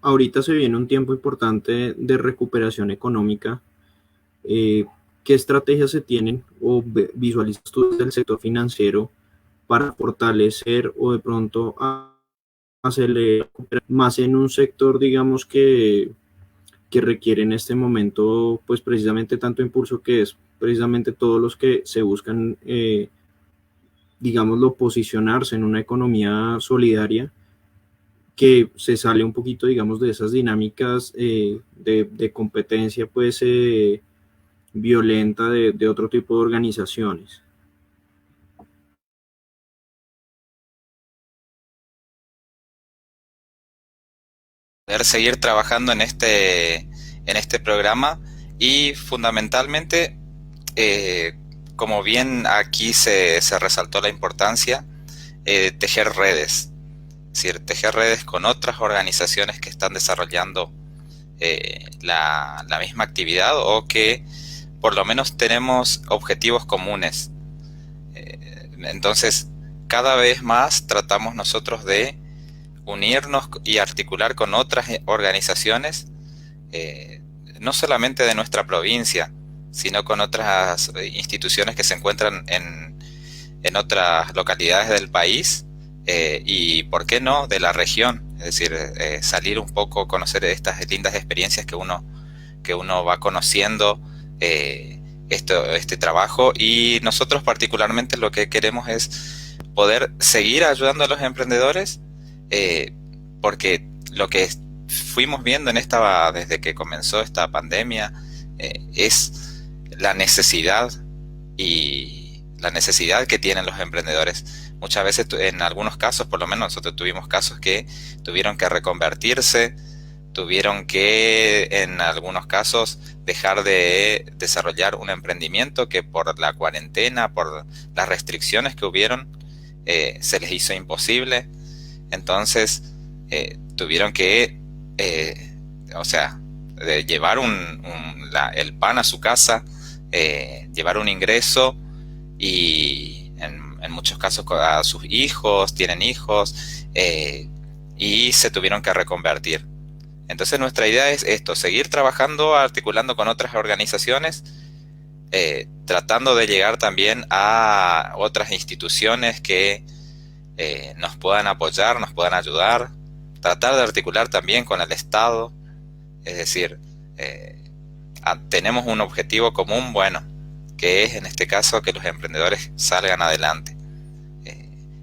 ahorita se viene un tiempo importante de recuperación económica. ¿Qué estrategias se tienen o visualizas tú del sector financiero para fortalecer o de pronto acelerar más en un sector, digamos, que requiere en este momento, pues precisamente tanto impulso, que es precisamente todos los que se buscan, digámoslo, posicionarse en una economía solidaria, que se sale un poquito, digamos, de esas dinámicas de competencia, pues, violenta de otro tipo de organizaciones? Poder seguir trabajando en este programa y fundamentalmente, como bien aquí se resaltó la importancia, tejer redes, es decir, tejer redes con otras organizaciones que están desarrollando la misma actividad, o que por lo menos tenemos objetivos comunes. Entonces, cada vez más tratamos nosotros de unirnos y articular con otras organizaciones, no solamente de nuestra provincia, sino con otras instituciones que se encuentran en otras localidades del país, y, ¿por qué no?, de la región. Es decir, salir un poco, conocer estas lindas experiencias que uno va conociendo este trabajo, y nosotros particularmente lo que queremos es poder seguir ayudando a los emprendedores, porque lo que fuimos viendo desde que comenzó esta pandemia, es la necesidad que tienen los emprendedores. Muchas veces, en algunos casos, por lo menos nosotros tuvimos casos que tuvieron que reconvertirse, tuvieron que, en algunos casos, dejar de desarrollar un emprendimiento que por la cuarentena, por las restricciones que hubieron, se les hizo imposible. Entonces, tuvieron que, de llevar el pan a su casa, llevar un ingreso, y en muchos casos a sus hijos, tienen hijos, y se tuvieron que reconvertir. Entonces nuestra idea es esto: seguir trabajando, articulando con otras organizaciones, tratando de llegar también a otras instituciones que nos puedan apoyar, nos puedan ayudar, tratar de articular también con el Estado. Es decir, tenemos un objetivo común, bueno, que es en este caso que los emprendedores salgan adelante.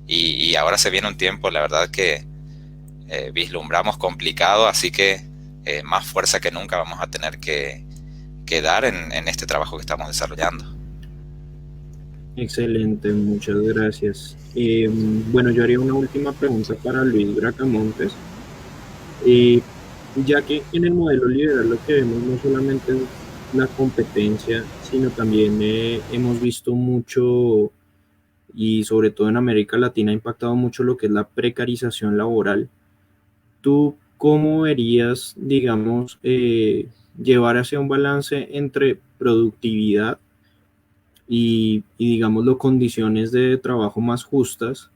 Y ahora se viene un tiempo, la verdad, que vislumbramos complicado, así que más fuerza que nunca vamos a tener que dar en este trabajo que estamos desarrollando. Excelente, muchas gracias. Bueno, yo haría una última pregunta para Luis Bracamontes. Ya que en el modelo liberal lo que vemos no solamente es la competencia, sino también hemos visto mucho, y sobre todo en América Latina ha impactado mucho lo que es la precarización laboral. ¿Tú cómo verías, digamos, llevar hacia un balance entre productividad y digámoslo, condiciones de trabajo más justas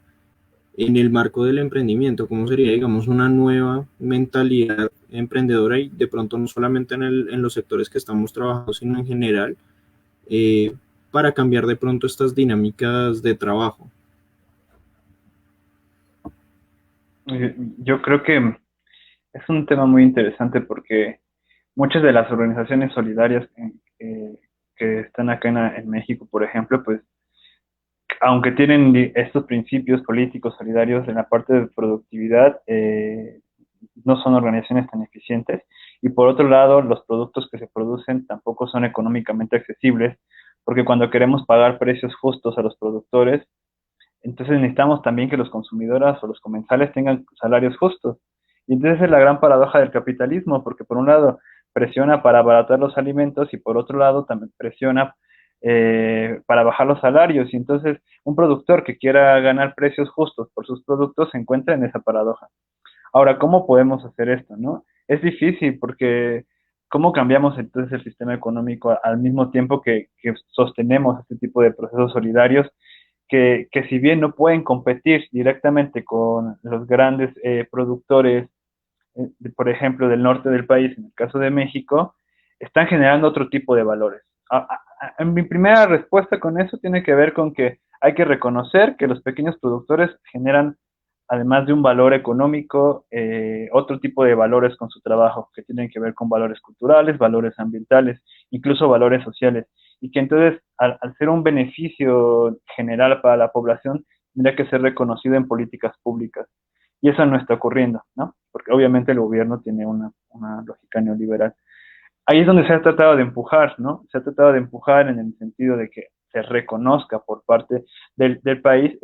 en el marco del emprendimiento? ¿Cómo sería, digamos, una nueva mentalidad emprendedora, y de pronto no solamente en los sectores que estamos trabajando, sino en general, para cambiar de pronto estas dinámicas de trabajo? Yo creo que es un tema muy interesante porque muchas de las organizaciones solidarias que están acá en México, por ejemplo, pues aunque tienen estos principios políticos solidarios en la parte de productividad, no son organizaciones tan eficientes. Y por otro lado, los productos que se producen tampoco son económicamente accesibles, porque cuando queremos pagar precios justos a los productores, entonces necesitamos también que los consumidores o los comensales tengan salarios justos. Y entonces es la gran paradoja del capitalismo, porque por un lado presiona para abaratar los alimentos y por otro lado también presiona para bajar los salarios. Y entonces un productor que quiera ganar precios justos por sus productos se encuentra en esa paradoja. Ahora, ¿cómo podemos hacer esto, no? Es difícil porque ¿cómo cambiamos entonces el sistema económico al mismo tiempo que sostenemos este tipo de procesos solidarios que si bien no pueden competir directamente con los grandes productores, por ejemplo, del norte del país, en el caso de México, están generando otro tipo de valores? Mi primera respuesta con eso tiene que ver con que hay que reconocer que los pequeños productores generan, además de un valor económico, otro tipo de valores con su trabajo, que tienen que ver con valores culturales, valores ambientales, incluso valores sociales, y que entonces, al ser un beneficio general para la población, tendría que ser reconocido en políticas públicas. Y eso no está ocurriendo, ¿no? Porque obviamente el gobierno tiene una lógica neoliberal. Ahí es donde se ha tratado de empujar, ¿no? Se ha tratado de empujar en el sentido de que se reconozca por parte del país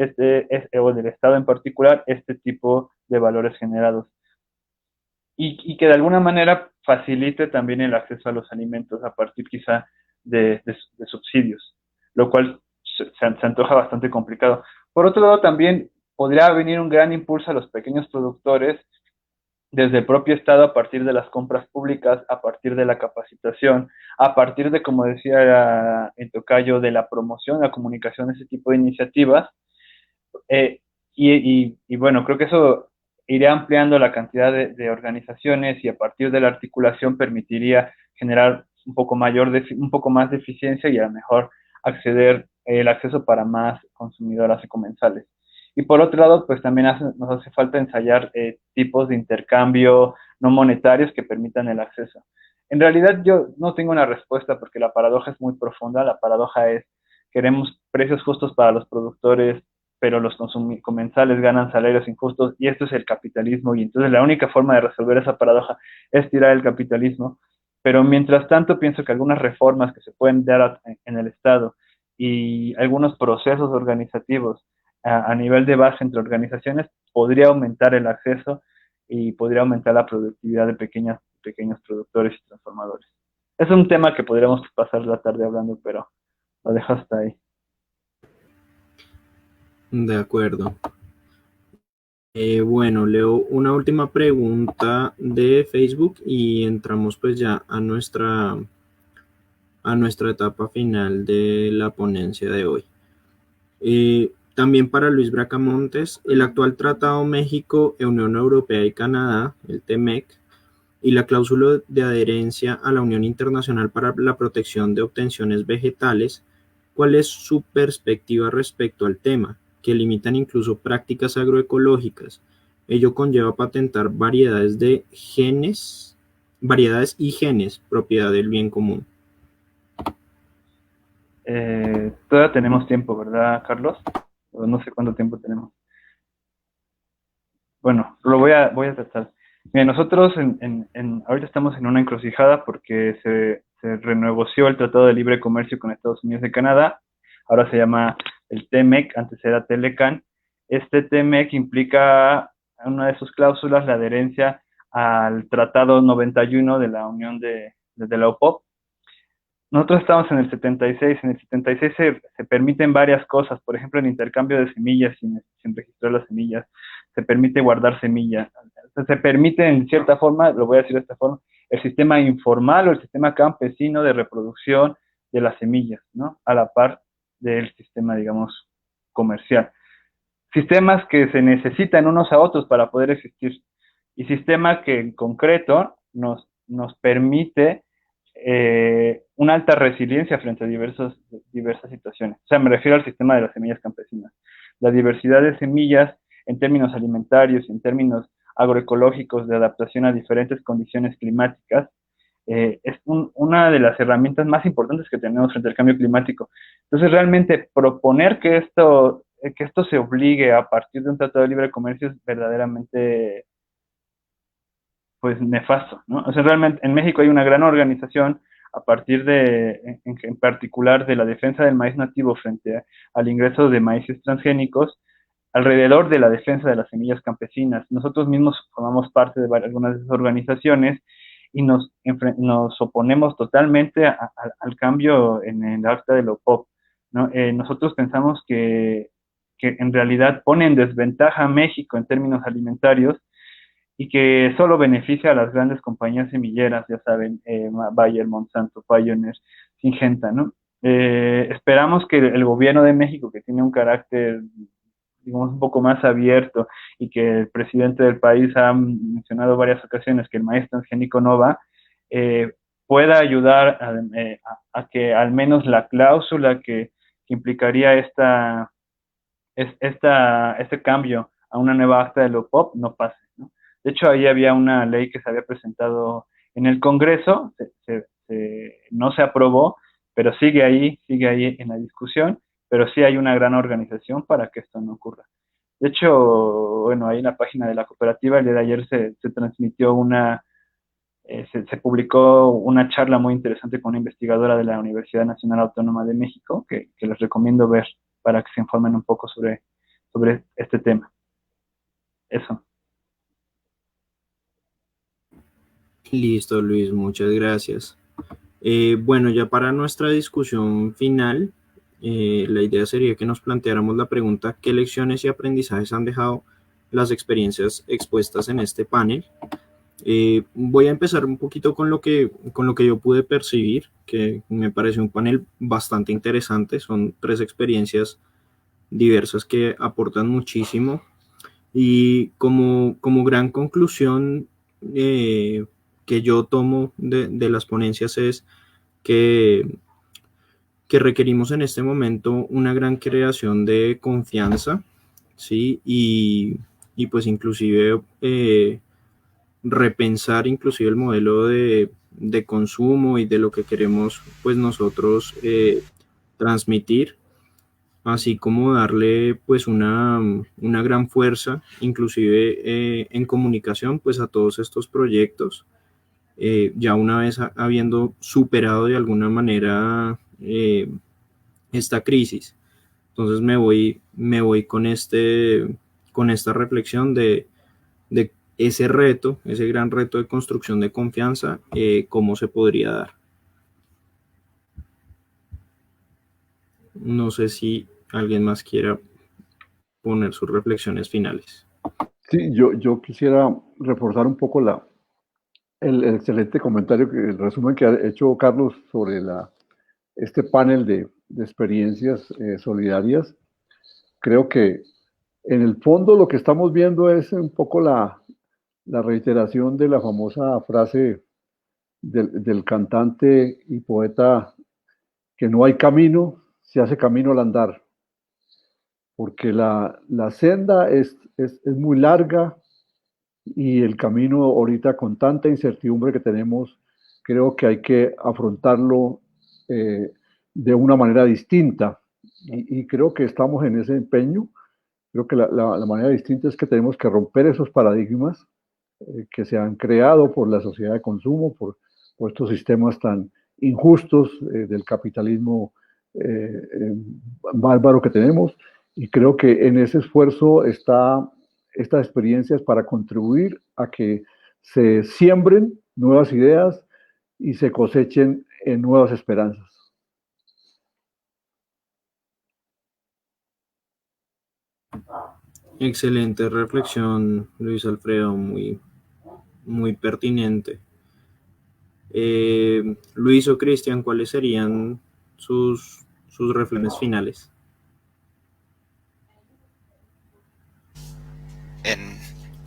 o del Estado en particular este tipo de valores generados y que de alguna manera facilite también el acceso a los alimentos a partir quizá de subsidios, lo cual se antoja bastante complicado. Por otro lado, también podría venir un gran impulso a los pequeños productores desde el propio Estado a partir de las compras públicas, a partir de la capacitación, a partir de, como decía el tocayo, de la promoción, la comunicación de ese tipo de iniciativas. Y bueno, creo que eso iría ampliando la cantidad de organizaciones y a partir de la articulación permitiría generar un poco más de eficiencia y a lo mejor acceder el acceso para más consumidoras y comensales. Y por otro lado, pues también nos hace falta ensayar tipos de intercambio no monetarios que permitan el acceso. En realidad yo no tengo una respuesta porque la paradoja es muy profunda. La paradoja es, queremos precios justos para los productores, pero los comensales ganan salarios injustos y esto es el capitalismo y entonces la única forma de resolver esa paradoja es tirar el capitalismo. Pero mientras tanto pienso que algunas reformas que se pueden dar en el Estado y algunos procesos organizativos a nivel de base entre organizaciones podría aumentar el acceso y podría aumentar la productividad de pequeños productores y transformadores. Es un tema que podríamos pasar la tarde hablando, pero lo dejo hasta ahí. De acuerdo. Bueno, leo una última pregunta de Facebook y entramos pues ya a nuestra etapa final de la ponencia de hoy. También para Luis Bracamontes, el actual Tratado México, Unión Europea y Canadá, el TEMEC, y la cláusula de adherencia a la Unión Internacional para la Protección de Obtenciones Vegetales, ¿cuál es su perspectiva respecto al tema? Que limitan incluso prácticas agroecológicas. Ello conlleva patentar variedades y genes, propiedad del bien común. Todavía tenemos tiempo, ¿verdad, Carlos? No sé cuánto tiempo tenemos. Bueno, voy a tratar. Mira, nosotros ahorita estamos en una encrucijada porque se renegoció el Tratado de Libre Comercio con Estados Unidos y Canadá. Ahora se llama el TEMEC, antes era TELECAN. Este TEMEC implica una de sus cláusulas la adherencia al Tratado 91 de la Unión de la OPOP. Nosotros estamos en el 76. En el 76 se permiten varias cosas, por ejemplo, el intercambio de semillas sin registrar las semillas, se permite guardar semillas, se permite en cierta forma, lo voy a decir de esta forma, el sistema informal o el sistema campesino de reproducción de las semillas, ¿no? A la par del sistema, digamos, comercial. Sistemas que se necesitan unos a otros para poder existir y sistema que en concreto nos permite una alta resiliencia frente a diversas situaciones. O sea, me refiero al sistema de las semillas campesinas. La diversidad de semillas en términos alimentarios y en términos agroecológicos de adaptación a diferentes condiciones climáticas es una de las herramientas más importantes que tenemos frente al cambio climático. Entonces, realmente proponer que esto se obligue a partir de un tratado de libre comercio es verdaderamente pues nefasto, ¿no? O sea, realmente en México hay una gran organización a partir en particular de la defensa del maíz nativo frente al ingreso de maíces transgénicos, alrededor de la defensa de las semillas campesinas. Nosotros mismos formamos parte de algunas de esas organizaciones y nos oponemos totalmente al cambio en el acta de la OPOP, ¿no? Nosotros pensamos que en realidad pone en desventaja a México en términos alimentarios y que solo beneficia a las grandes compañías semilleras, ya saben, Bayer, Monsanto, Pioneer, Syngenta, ¿no? Esperamos que el gobierno de México, que tiene un carácter, digamos, un poco más abierto y que el presidente del país ha mencionado varias ocasiones que el maíz transgénico no va, pueda ayudar a que al menos la cláusula que implicaría este cambio a una nueva acta de la OPOP no pase, ¿no? De hecho, ahí había una ley que se había presentado en el Congreso, no se aprobó, pero sigue ahí en la discusión, pero sí hay una gran organización para que esto no ocurra. De hecho, bueno, ahí en la página de la cooperativa, el día de ayer se transmitió se publicó una charla muy interesante con una investigadora de la Universidad Nacional Autónoma de México, que les recomiendo ver para que se informen un poco sobre este tema. Eso. Listo, Luis, muchas gracias. Bueno, ya para nuestra discusión final, la idea sería que nos planteáramos la pregunta: ¿qué lecciones y aprendizajes han dejado las experiencias expuestas en este panel? Voy a empezar un poquito con lo que yo pude percibir, que me pareció un panel bastante interesante. Son 3 experiencias diversas que aportan muchísimo. Y como gran conclusión que yo tomo de las ponencias es que requerimos en este momento una gran creación de confianza, ¿sí? Y pues inclusive repensar inclusive el modelo de consumo y de lo que queremos pues nosotros transmitir, así como darle pues una gran fuerza inclusive en comunicación pues a todos estos proyectos, ya una vez habiendo superado de alguna manera esta crisis. Entonces me voy con esta reflexión de ese reto, ese gran reto de construcción de confianza, cómo se podría dar. No sé si alguien más quiera poner sus reflexiones finales. Sí, yo quisiera reforzar un poco el excelente comentario, el resumen que ha hecho Carlos sobre este panel de experiencias solidarias. Creo que en el fondo lo que estamos viendo es un poco la reiteración de la famosa frase del cantante y poeta que no hay camino, se hace camino al andar, porque la senda es muy larga y el camino ahorita con tanta incertidumbre que tenemos, creo que hay que afrontarlo eh, de una manera distinta y creo que estamos en ese empeño. Creo que la manera distinta es que tenemos que romper esos paradigmas que se han creado por la sociedad de consumo, por estos sistemas tan injustos del capitalismo bárbaro que tenemos. Y creo que en ese esfuerzo está estas experiencias para contribuir a que se siembren nuevas ideas y se cosechen en nuevas esperanzas. Excelente reflexión, Luis Alfredo, muy pertinente. Luis o Cristian, ¿cuáles serían sus reflexiones finales?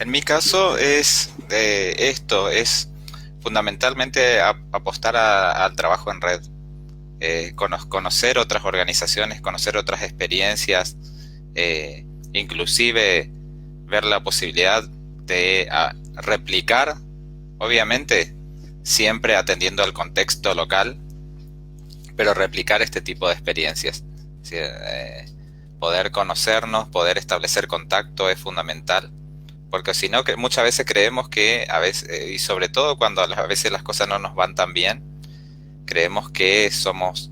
En mi caso es esto, es fundamentalmente apostar al trabajo en red, conocer otras organizaciones, conocer otras experiencias, inclusive ver la posibilidad de replicar, obviamente siempre atendiendo al contexto local, pero replicar este tipo de experiencias. ¿Sí? Poder conocernos, poder establecer contacto es fundamental, porque si no, que muchas veces creemos que a veces, y sobre todo cuando a veces las cosas no nos van tan bien, creemos que somos,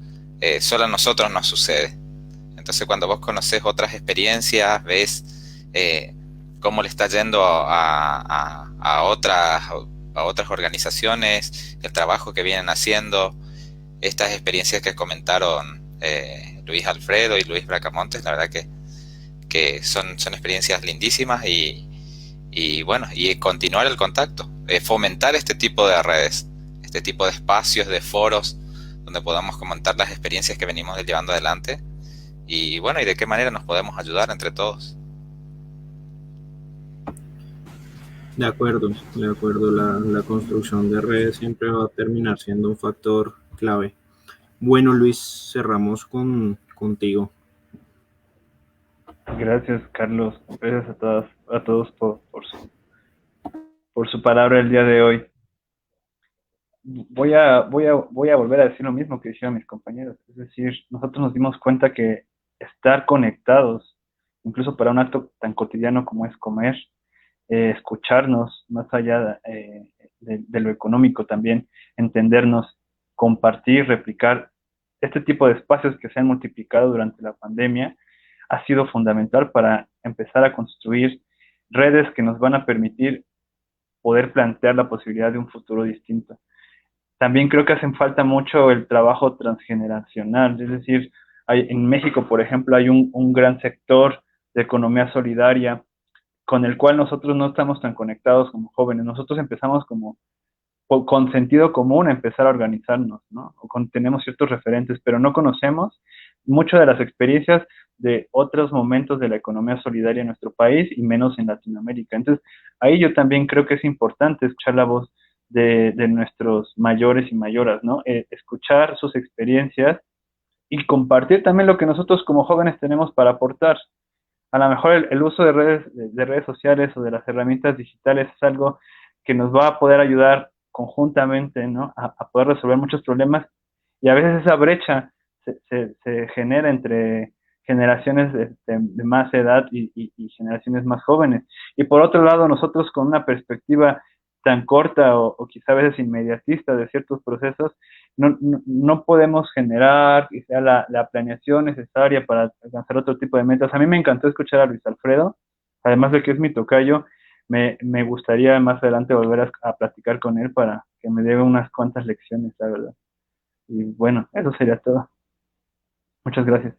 solo a nosotros nos sucede. Entonces cuando vos conocés otras experiencias, ves cómo le está yendo a otras organizaciones, el trabajo que vienen haciendo, estas experiencias que comentaron Luis Alfredo y Luis Bracamontes, la verdad que son experiencias lindísimas y bueno, y continuar el contacto, fomentar este tipo de redes, este tipo de espacios, de foros, donde podamos comentar las experiencias que venimos llevando adelante y bueno, y de qué manera nos podemos ayudar entre todos. De acuerdo, la construcción de redes siempre va a terminar siendo un factor clave. Bueno, Luis, cerramos contigo. Gracias, Carlos. Gracias a todos por su palabra el día de hoy. Voy a volver a decir lo mismo que dijeron mis compañeros. Es decir, nosotros nos dimos cuenta que estar conectados, incluso para un acto tan cotidiano como es comer, escucharnos más allá de lo económico también, entendernos, compartir, replicar este tipo de espacios que se han multiplicado durante la pandemia, ha sido fundamental para empezar a construir redes que nos van a permitir poder plantear la posibilidad de un futuro distinto. También creo que hacen falta mucho el trabajo transgeneracional, es decir, en México, por ejemplo, hay un gran sector de economía solidaria con el cual nosotros no estamos tan conectados como jóvenes. Nosotros empezamos como con sentido común a empezar a organizarnos, ¿no? Tenemos ciertos referentes, pero no conocemos mucho de las experiencias de otros momentos de la economía solidaria en nuestro país y menos en Latinoamérica. Entonces, ahí yo también creo que es importante escuchar la voz de nuestros mayores y mayoras, ¿no? Escuchar sus experiencias y compartir también lo que nosotros como jóvenes tenemos para aportar. A lo mejor el uso de redes sociales o de las herramientas digitales es algo que nos va a poder ayudar conjuntamente, ¿no? A poder resolver muchos problemas, y a veces esa brecha se genera entre generaciones de más edad y generaciones más jóvenes. Y por otro lado, nosotros con una perspectiva tan corta o quizá a veces inmediatista de ciertos procesos, no podemos generar quizá la planeación necesaria para alcanzar otro tipo de metas. A mí me encantó escuchar a Luis Alfredo, además de que es mi tocayo. Me gustaría más adelante volver a platicar con él para que me dé unas cuantas lecciones, la verdad. Y bueno, eso sería todo. Muchas gracias.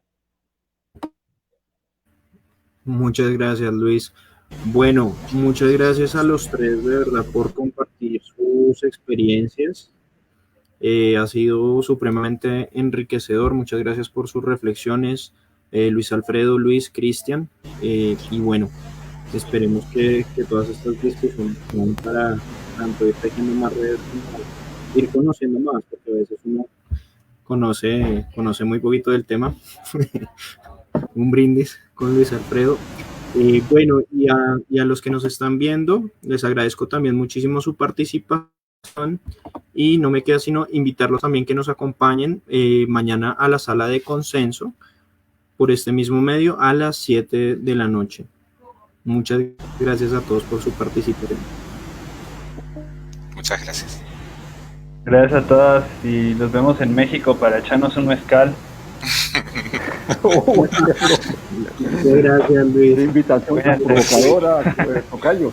Muchas gracias, Luis. Bueno, muchas gracias a los tres de verdad por compartir sus experiencias. Ha sido supremamente enriquecedor. Muchas gracias por sus reflexiones, Luis Alfredo, Luis, Cristian. Y bueno, esperemos que todas estas discusiones sean para tanto ir tejiendo más redes como ir conociendo más, porque a veces uno conoce muy poquito del tema. Un brindis con Luis Alfredo. Bueno, y a los que nos están viendo, les agradezco también muchísimo su participación y no me queda sino invitarlos también que nos acompañen mañana a la sala de consenso por este mismo medio a las 7 de la noche. Muchas gracias a todos por su participación. Muchas gracias. Gracias a todas y los vemos en México para echarnos un mezcal. Gracias, Luis. Invitación tan provocadora, tocayo.